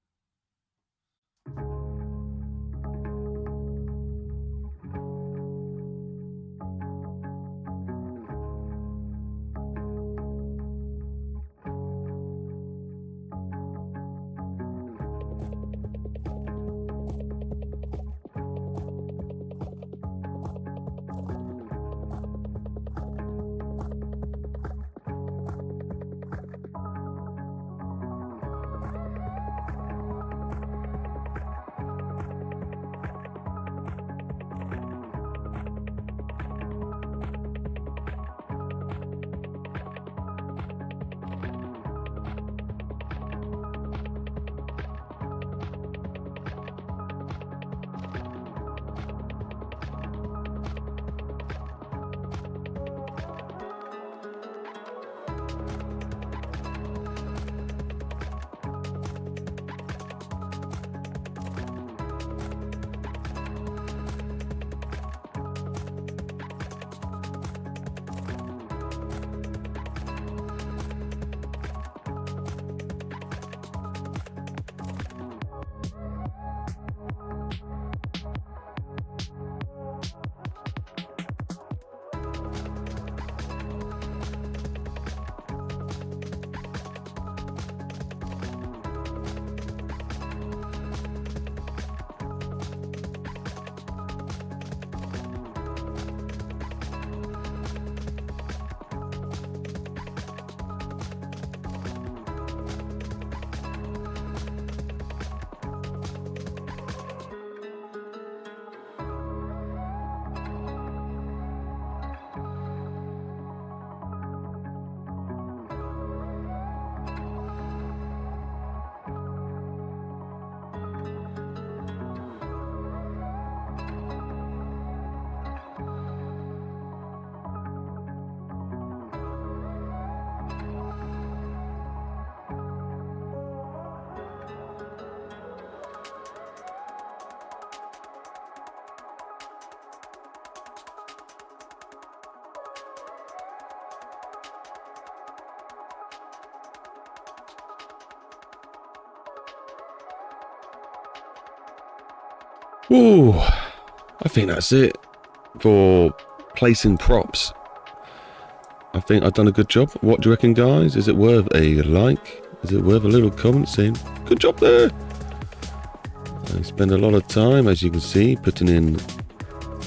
S1: Ooh, I think that's it for placing props. I think I've done a good job. What do you reckon, guys? Is it worth a like? Is it worth a little comment saying, good job there? I spend a lot of time, as you can see, putting in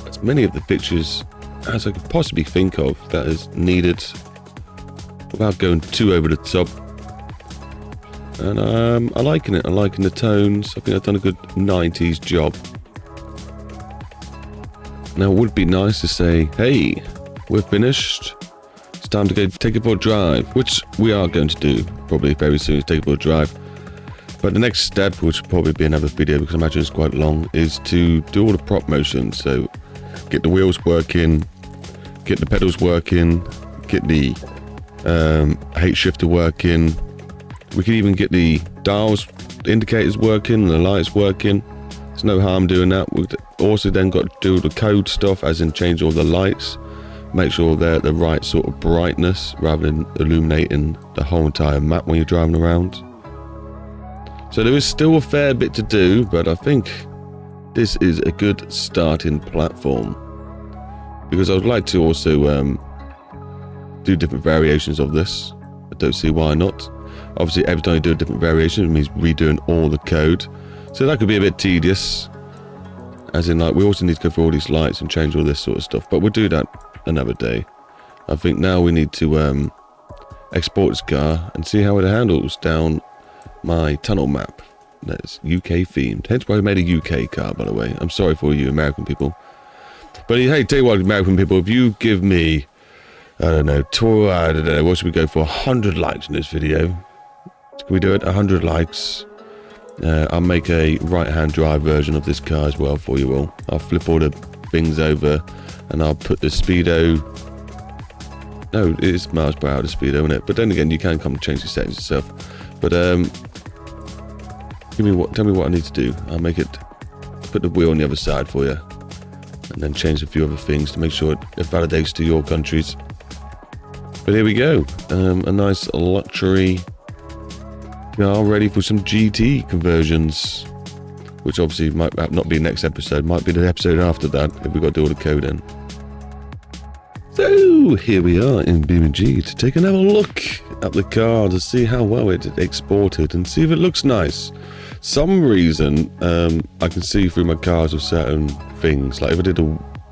S1: as many of the pictures as I could possibly think of that is needed without going too over the top. And I'm liking it. I'm liking the tones. I think I've done a good 90s job. Now, it would be nice to say, hey, we're finished. It's time to go take it for a drive, which we are going to do probably very soon, take it for a drive. But the next step, which will probably be another video because I imagine it's quite long, is to do all the prop motions. So get the wheels working, get the pedals working, get the H shifter working. We can even get the dials, the indicators working, the lights working. There's no harm doing that. We've also then got to do the code stuff, as in change all the lights, make sure they're at the right sort of brightness rather than illuminating the whole entire map when you're driving around. So there is still a fair bit to do, but I think this is a good starting platform, because I would like to also do different variations of this. I don't see why not. Obviously, every time you do a different variation, it means redoing all the code. So that could be a bit tedious. As in, like, we also need to go through all these lights and change all this sort of stuff. But we'll do that another day. I think now we need to export this car and see how it handles down my tunnel map. That's UK themed. Hence why I made a UK car, by the way. I'm sorry for you American people. But hey, tell you what, American people, if you give me, I don't know, what should we go for? 100 likes in this video. Can we do it? 100 likes. I'll make a right-hand drive version of this car as well for you all. I'll flip all the things over and I'll put the speedo. No, it is miles per hour, the speedo, isn't it? But then again, you can come and change the settings yourself. But tell me what I need to do. I'll make it, put the wheel on the other side for you, and then change a few other things to make sure it validates to your countries. But here we go. A nice luxury car ready for some GT conversions. Which obviously might not be next episode, might be the episode after that if we've got to do all the coding. So here we are in BeamNG to take another look at the car to see how well it exported and see if it looks nice. Some reason I can see through my cars with certain things, like if I did a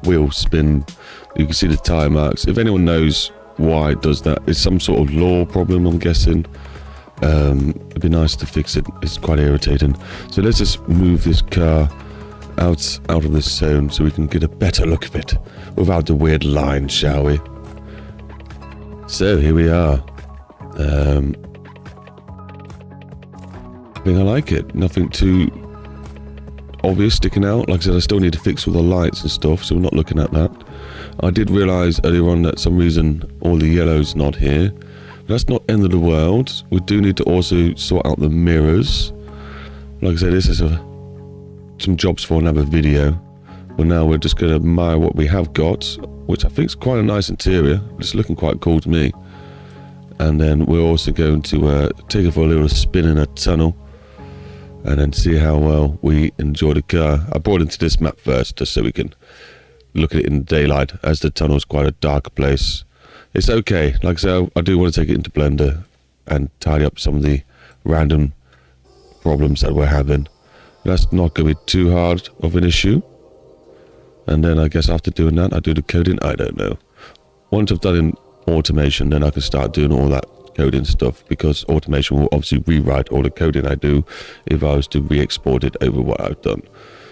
S1: wheel spin, you can see the tyre marks. If anyone knows why it does that, it's some sort of law problem, I'm guessing. It'd be nice to fix it. It's quite irritating. So let's just move this car out of this zone so we can get a better look of it without the weird line, shall we? So here we are. I think I like it. Nothing too obvious sticking out. Like I said, I still need to fix all the lights and stuff, so we're not looking at that. I did realise earlier on that some reason all the yellow's not here. That's not end of the world. We do need to also sort out the mirrors. Like I said, this is some jobs for another video. But now we're just going to admire what we have got, which I think is quite a nice interior. It's looking quite cool to me. And then we're also going to take it for a little spin in a tunnel. And then see how well we enjoy the car. I brought it into this map first, just so we can look at it in daylight, as the tunnel is quite a dark place. It's okay. Like I said, I do want to take it into Blender and tidy up some of the random problems that we're having. That's not going to be too hard of an issue. And then I guess after doing that, I do the coding. I don't know. Once I've done in automation, then I can start doing all that coding stuff, because automation will obviously rewrite all the coding I do if I was to re-export it over what I've done.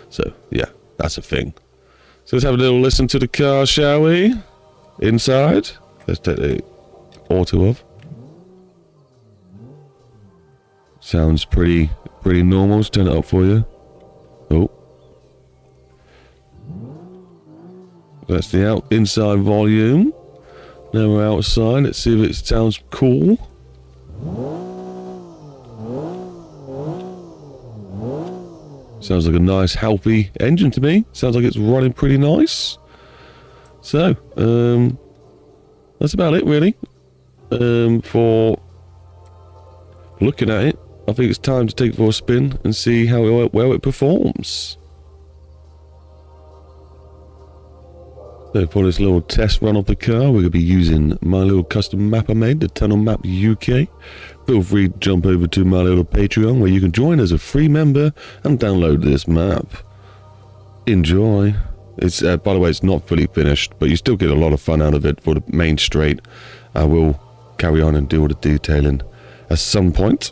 S1: So yeah, that's a thing. So let's have a little listen to the car, shall we? Inside. Let's take the auto off. Sounds pretty normal. Let's turn it up for you. Oh. That's the inside volume. Now we're outside. Let's see if it sounds cool. Sounds like a nice, healthy engine to me. Sounds like it's running pretty nice. So, that's about it, really. For looking at it, I think it's time to take it for a spin and see how well it performs. So for this little test run of the car, we're going to be using my little custom map I made, the Tunnel Map UK. Feel free to jump over to my little Patreon, where you can join as a free member and download this map. Enjoy. It's by the way, it's not fully finished, but you still get a lot of fun out of it for the main straight. I will carry on and do all the detailing at some point,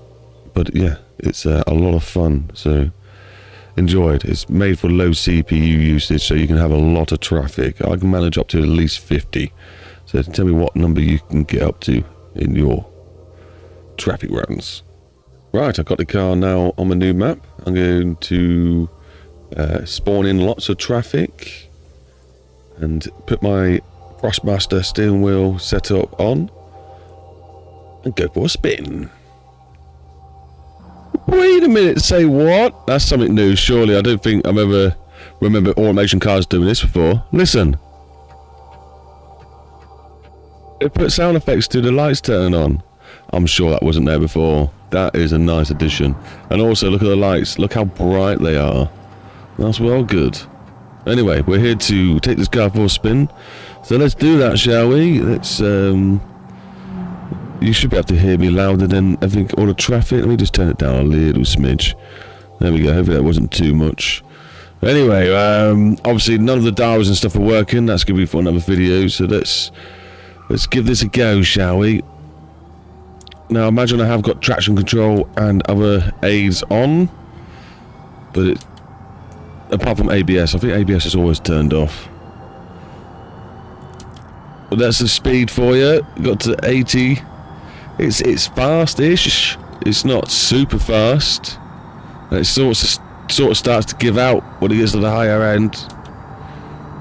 S1: but yeah, it's a lot of fun, so enjoy it. It's made for low CPU usage, so you can have a lot of traffic. I can manage up to at least 50, so tell me what number you can get up to in your traffic runs. Right, I've got the car now on my new map. I'm going to spawn in lots of traffic and put my Thrustmaster steering wheel setup on and go for a spin. Wait a minute, say what? That's something new, surely. I don't think I've ever remember automation cars doing this before. Listen. It put sound effects to the lights turning on. I'm sure that wasn't there before. That is a nice addition. And also, look at the lights. Look how bright they are. That's well good. Anyway, we're here to take this car for a spin. So let's do that, shall we? Let's, you should be able to hear me louder than I think all the traffic. Let me just turn it down a little smidge. There we go. Hopefully that wasn't too much. Anyway, obviously none of the dials and stuff are working. That's going to be for another video. So let's give this a go, shall we? Now, imagine I have got traction control and other aids on, but apart from ABS, I think ABS is always turned off. But that's the speed for you. Got to 80. It's fast-ish. It's not super fast. And it sort of starts to give out when it gets to the higher end.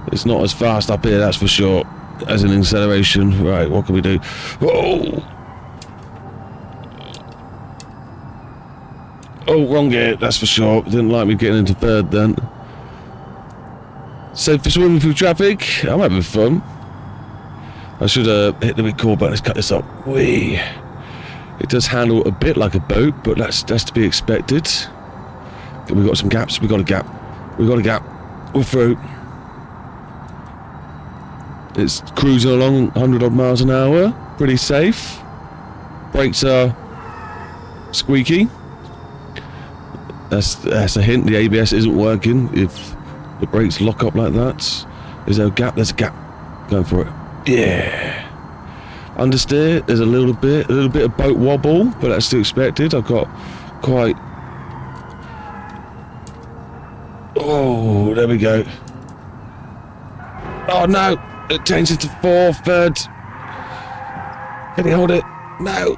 S1: It's not as fast up here, that's for sure, as an acceleration. Right, what can we do? Whoa! Oh, wrong gear, that's for sure. Didn't like me getting into third then. So for swimming through traffic, I'm having fun. I should hit the record button. Let's cut this up. Whee! It does handle a bit like a boat, but that's to be expected. We've got some gaps. We've got a gap. We've got a gap. We're through. It's cruising along 100 odd miles an hour. Pretty safe. Brakes are squeaky. That's a hint. The ABS isn't working if the brakes lock up like that. Is there a gap? There's a gap. Going for it. Yeah. Understeer. There's a little bit of boat wobble, but that's still expected. I've got quite. Oh, there we go. Oh no! It changed into 4 thirds. Can he hold it? No.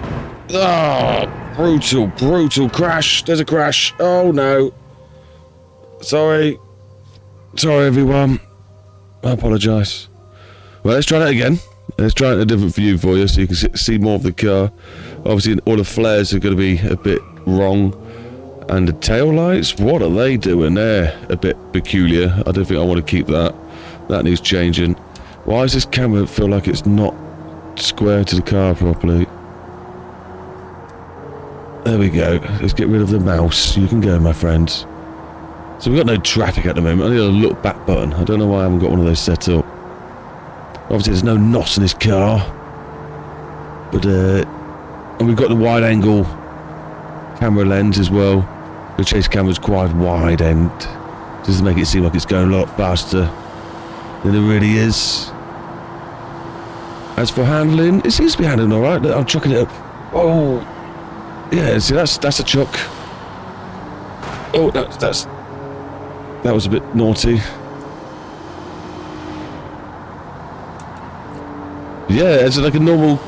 S1: Oh, brutal crash. There's a crash. Oh no. Sorry everyone. I apologise. Well, let's try that again. Let's try it in a different view for you so you can see more of the car. Obviously all the flares are going to be a bit wrong. And the tail lights, what are they doing there? A bit peculiar. I don't think I want to keep that. That needs changing. Why does this camera feel like it's not square to the car properly? There we go. Let's get rid of the mouse. You can go, my friends. So we've got no traffic at the moment. I need a look back button. I don't know why I haven't got one of those set up. Obviously there's no NOS in this car. But and we've got the wide angle camera lens as well. The chase camera's quite wide end. Just to make it seem like it's going a lot faster than it really is. As for handling, it seems to be handling alright. I'm chucking it up. Oh, yeah. See, that's a chuck. Oh, that was a bit naughty. Yeah, it's like a normal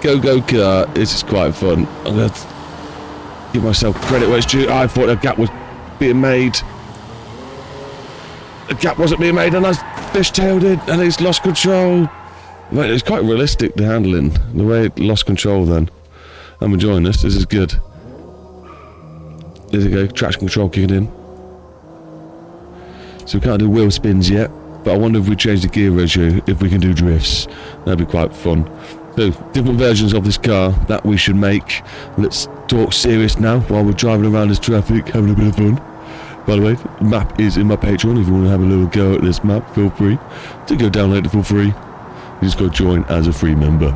S1: go-go car. It's just quite fun. I'm gonna give myself credit where it's due. I thought a gap was being made. The gap wasn't being made, and I fishtailed it, and it's lost control. Right, it's quite realistic, the handling, the way it lost control then. I'm enjoying this. This is good. There we go, traction control kicking in. So we can't do wheel spins yet, but I wonder if we change the gear ratio, if we can do drifts. That'd be quite fun. So, different versions of this car that we should make. Let's talk serious now while we're driving around this traffic, having a bit of fun. By the way, the map is in my Patreon. If you want to have a little go at this map, feel free to go download it for free. You just go join as a free member,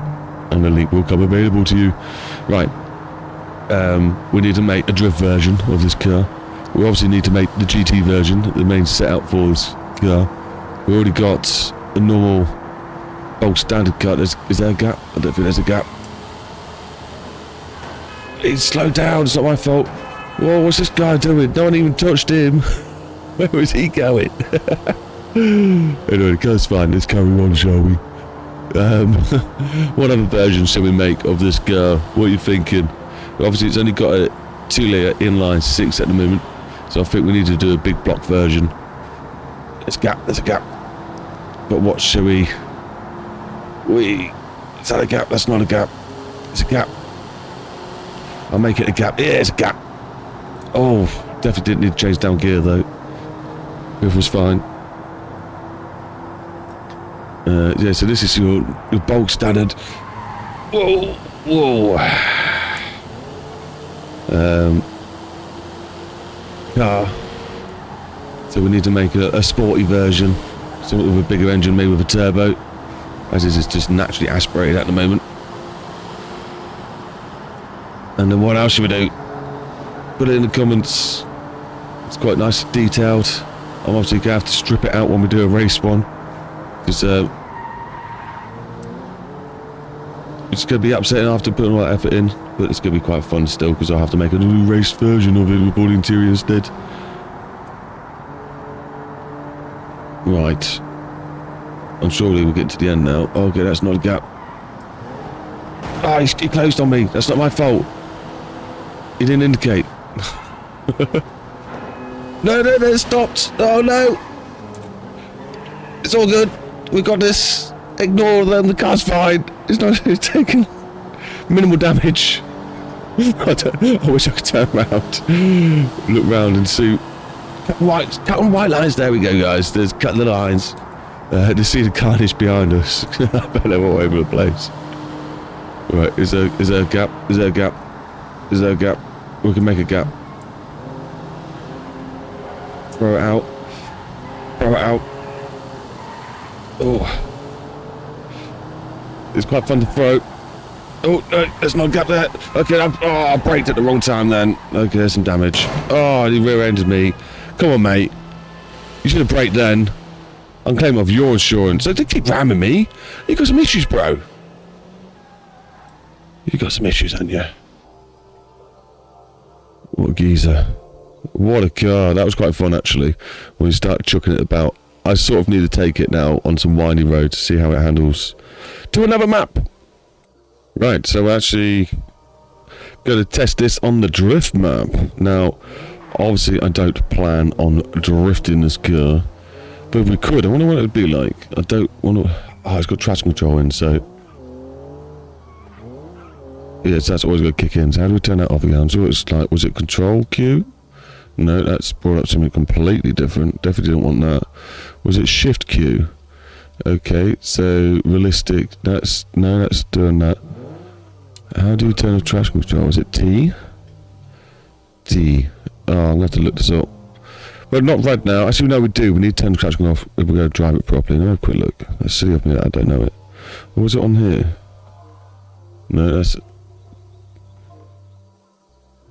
S1: and the link will come available to you. Right. We need to make a drift version of this car. We obviously need to make the GT version, the main setup for this car. We already got a normal bulk standard car. Is there a gap? I don't think there's a gap. It's slowed down, it's not my fault. Whoa, what's this guy doing? No one even touched him. Where was he going? Anyway, the car's fine. Let's carry on, shall we? What other version shall we make of this car? What are you thinking? Obviously, it's only got a 2-litre inline 6 at the moment, so I think we need to do a big block version. There's a gap. There's a gap. But what shall we? Is that a gap? That's not a gap. It's a gap. I'll make it a gap. Yeah, it's a gap. Oh, definitely didn't need to change down gear though. It was fine. Yeah, so this is your bulk standard. Whoa. Car. So we need to make a sporty version, something with a bigger engine, maybe with a turbo. As is, it's just naturally aspirated at the moment. And then what else should we do? Put it in the comments. It's quite nice, detailed. I'm obviously gonna have to strip it out when we do a race one, because it's gonna be upsetting after putting all that effort in. But it's gonna be quite fun still, because I'll have to make a new race version of it with all the interior instead. Right. I'm surely we'll get to the end now. Okay, that's not a gap. Ah, he closed on me. That's not my fault. He didn't indicate. No, it stopped. Oh no. It's all good. We got this. Ignore them. The car's fine. It's taken minimal damage. I wish I could turn around, look round and see. Cut on white lines. There we go, guys. There's cut the lines. To see the carnage behind us. I bet they're all over the place. Right, is there a gap? Is there a gap? Is there a gap? We can make a gap. Throw it out. Throw it out. Oh. It's quite fun to throw. Oh, no, there's no gap there. Okay, I braked at the wrong time then. Okay, there's some damage. Oh, he rear-ended me. Come on, mate. You should have braked then. I'm claiming off your insurance. They keep ramming me. You got some issues, bro. You got some issues, haven't you? What a geezer. What a car. That was quite fun, actually. When you start chucking it about. I sort of need to take it now on some windy roads to see how it handles. To another map. Right, so we're actually going to test this on the drift map. Now, obviously, I don't plan on drifting this car. But if we could, I wonder what it would be like. I don't want to... Oh, it's got traction control in, so... Yes, that's always going to kick in. So how do we turn that off again? So it's like, was it control Q? No, that's brought up something completely different. Definitely didn't want that. Was it shift Q? Okay, so realistic. That's doing that. How do you turn off traction control? Is it T? T. Oh, I'm going to have to look this up. But not right now. Actually, no, we do. We need to turn the traction off if we're going to drive it properly. Let me have a quick look. That's silly of me that I don't know it. Or was it on here? No, that's...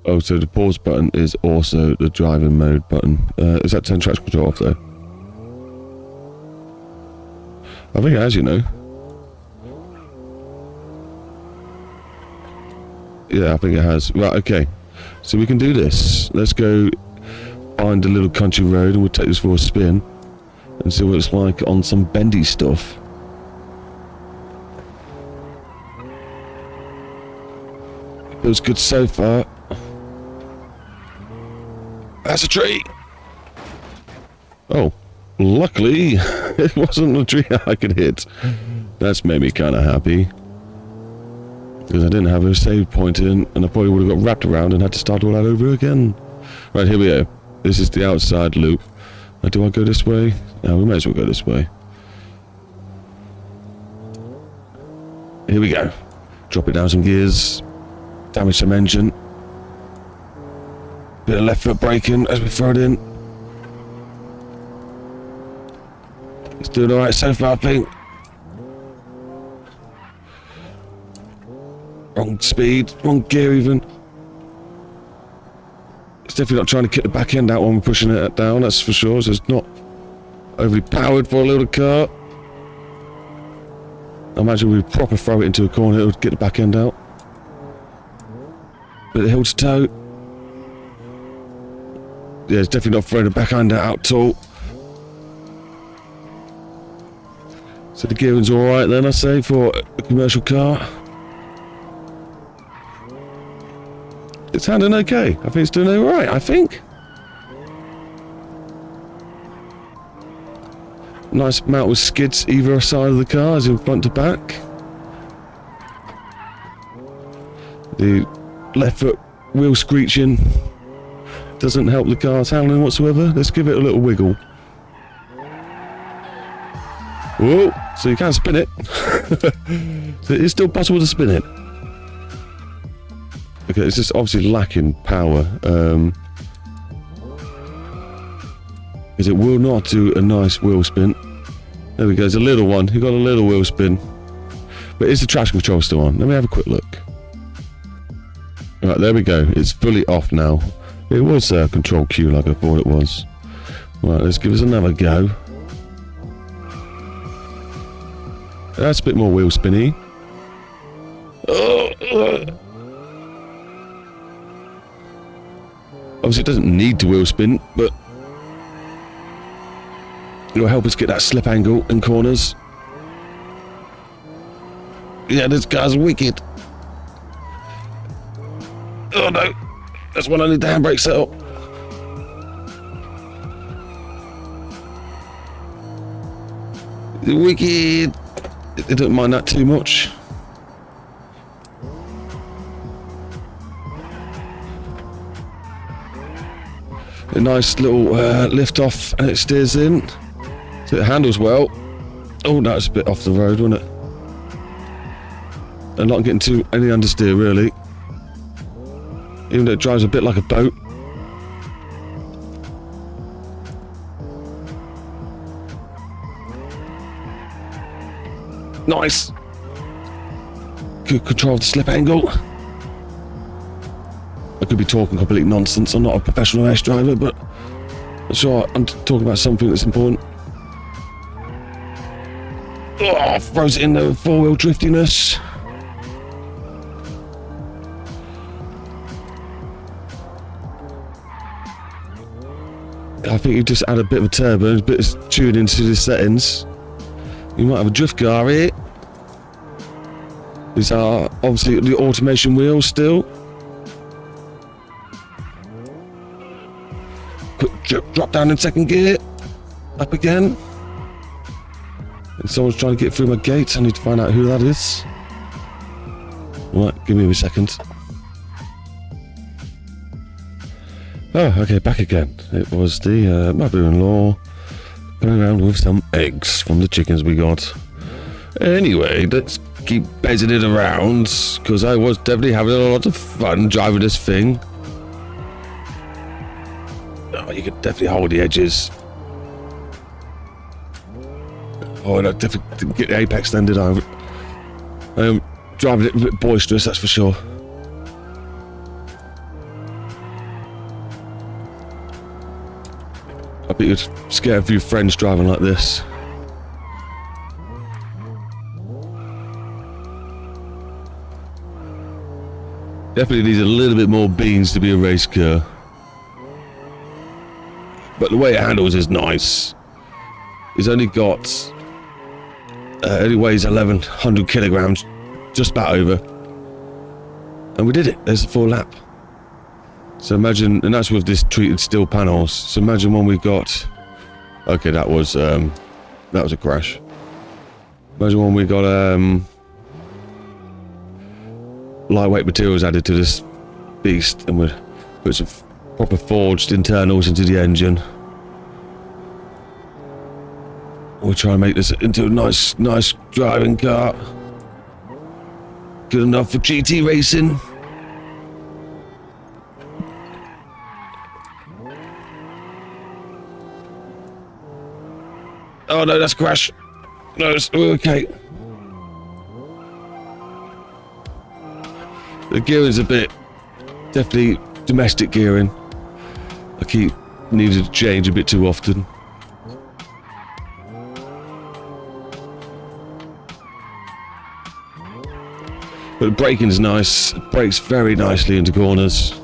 S1: Oh, so the pause button is also the driving mode button. Is that turn traction control off though? I think it has, you know. Yeah, I think it has. Right, okay. So we can do this. Let's go find a little country road and we'll take this for a spin and see what it's like on some bendy stuff. Feels good so far. That's a tree! Oh, luckily it wasn't a tree I could hit. That's made me kind of happy. Because I didn't have a save point in and I probably would have got wrapped around and had to start all that over again. Right, here we go. This is the outside loop. Now, do I go this way? No, we may as well go this way. Here we go. Drop it down some gears. Damage some engine. Bit of left foot braking as we throw it in. It's doing alright so far, I think. Wrong speed, wrong gear even. It's definitely not trying to kick the back end out when we're pushing it down, that's for sure. So it's not overly powered for a little car. I imagine we'd proper throw it into a corner, it would get the back end out. Bit of hill to toe. Yeah, it's definitely not throwing the back end out at all. So the gearing's alright then, I say, for a commercial car. It's handling okay. I think it's doing alright, I think. Nice mount with skids either side of the car, as in front to back. The left foot wheel screeching doesn't help the car's handling whatsoever. Let's give it a little wiggle. Whoa, so you can spin it. So it's still possible to spin it. Okay, it's just obviously lacking power. Because it will not do a nice wheel spin. There we go, there's a little one. You got a little wheel spin. But is the traction control still on? Let me have a quick look. Right, there we go. It's fully off now. It was control Q like I thought it was. Right, let's give us another go. That's a bit more wheel spinny. Obviously it doesn't need to wheel spin, but it'll help us get that slip angle in corners. Yeah, this car's wicked. Oh no, that's when I need the handbrake set up. Wicked. They don't mind that too much. A nice little lift off and it steers in. So it handles well. Oh, that was a bit off the road, wasn't it? And not getting to any understeer really. even though it drives a bit like a boat. Nice. Good control of the slip angle. I could be talking complete nonsense. I'm not a professional race driver, but I'm sure I'm talking about something that's important. Oh, throws it in the four-wheel driftiness. I think you just add a bit of a turbo, a bit of tuning into the settings. You might have a drift car here. These are obviously the automation wheels still. Quick drop down in second gear. Up again. And someone's trying to get through my gate. I need to find out who that is. Right, give me a second. Oh, okay, back again. It was the my brother-in-law going around with some eggs from the chickens we got. Anyway, let's keep buzzing it around, because I was definitely having a lot of fun driving this thing. Oh, you can definitely hold the edges. Oh, and I definitely didn't get the apex then, did I? Driving it a bit boisterous, that's for sure. I bet you'd scare a few friends driving like this. Definitely needs a little bit more beans to be a race car. But the way it handles is nice. It's only got... it only weighs 1,100 kilograms, just about over. And we did it, there's a full lap. So imagine, and that's with this treated steel panels. So imagine when we got, okay, that was a crash. Imagine when we got lightweight materials added to this beast, and we put some proper forged internals into the engine. We'll try and make this into a nice driving car. Good enough for GT racing. Oh no, that's a crash. No, it's okay. The gearing's a bit, definitely domestic gearing. I keep needing to change a bit too often. But the braking's nice. It brakes very nicely into corners.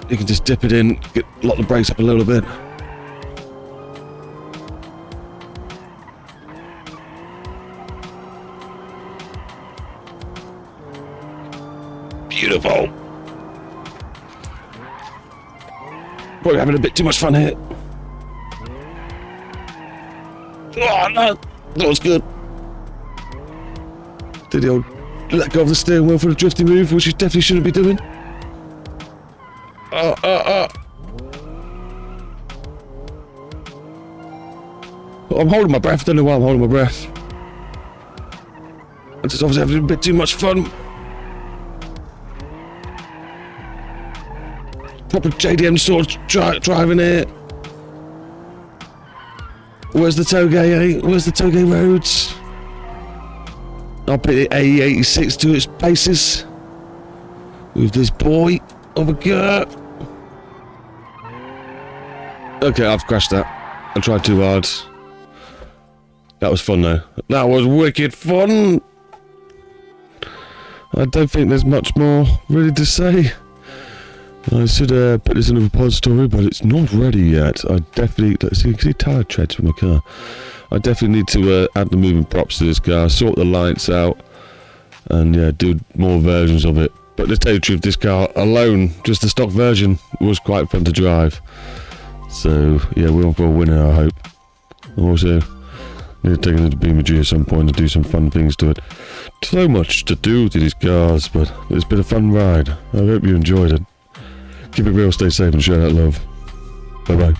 S1: You can just dip it in, lock the brakes up a little bit. Beautiful. Probably having a bit too much fun here. Oh no, that was good. Did the old let go of the steering wheel for the drifting move, which you definitely shouldn't be doing. I'm holding my breath. Don't know why I'm holding my breath. I'm just obviously having a bit too much fun. Proper JDM sort of driving it. Where's the Togay, eh? Where's the Togay roads? I'll put the AE86 to its paces. With this boy of a car. Okay, I've crashed that. I tried too hard. That was fun though. That was wicked fun. I don't think there's much more really to say. I should put this in a repository, but it's not ready yet. I definitely, let's see tire treads from my car. I definitely need to add the moving props to this car, sort the lights out, and yeah, do more versions of it. But to tell you the truth, this car alone, just the stock version, was quite fun to drive. So yeah, we're on for a winner, I hope. Also, need to take it to BeamNG at some point and do some fun things to it. So much to do to these cars, but it's been a fun ride. I hope you enjoyed it. Keep it real, stay safe, and share that love. Bye bye.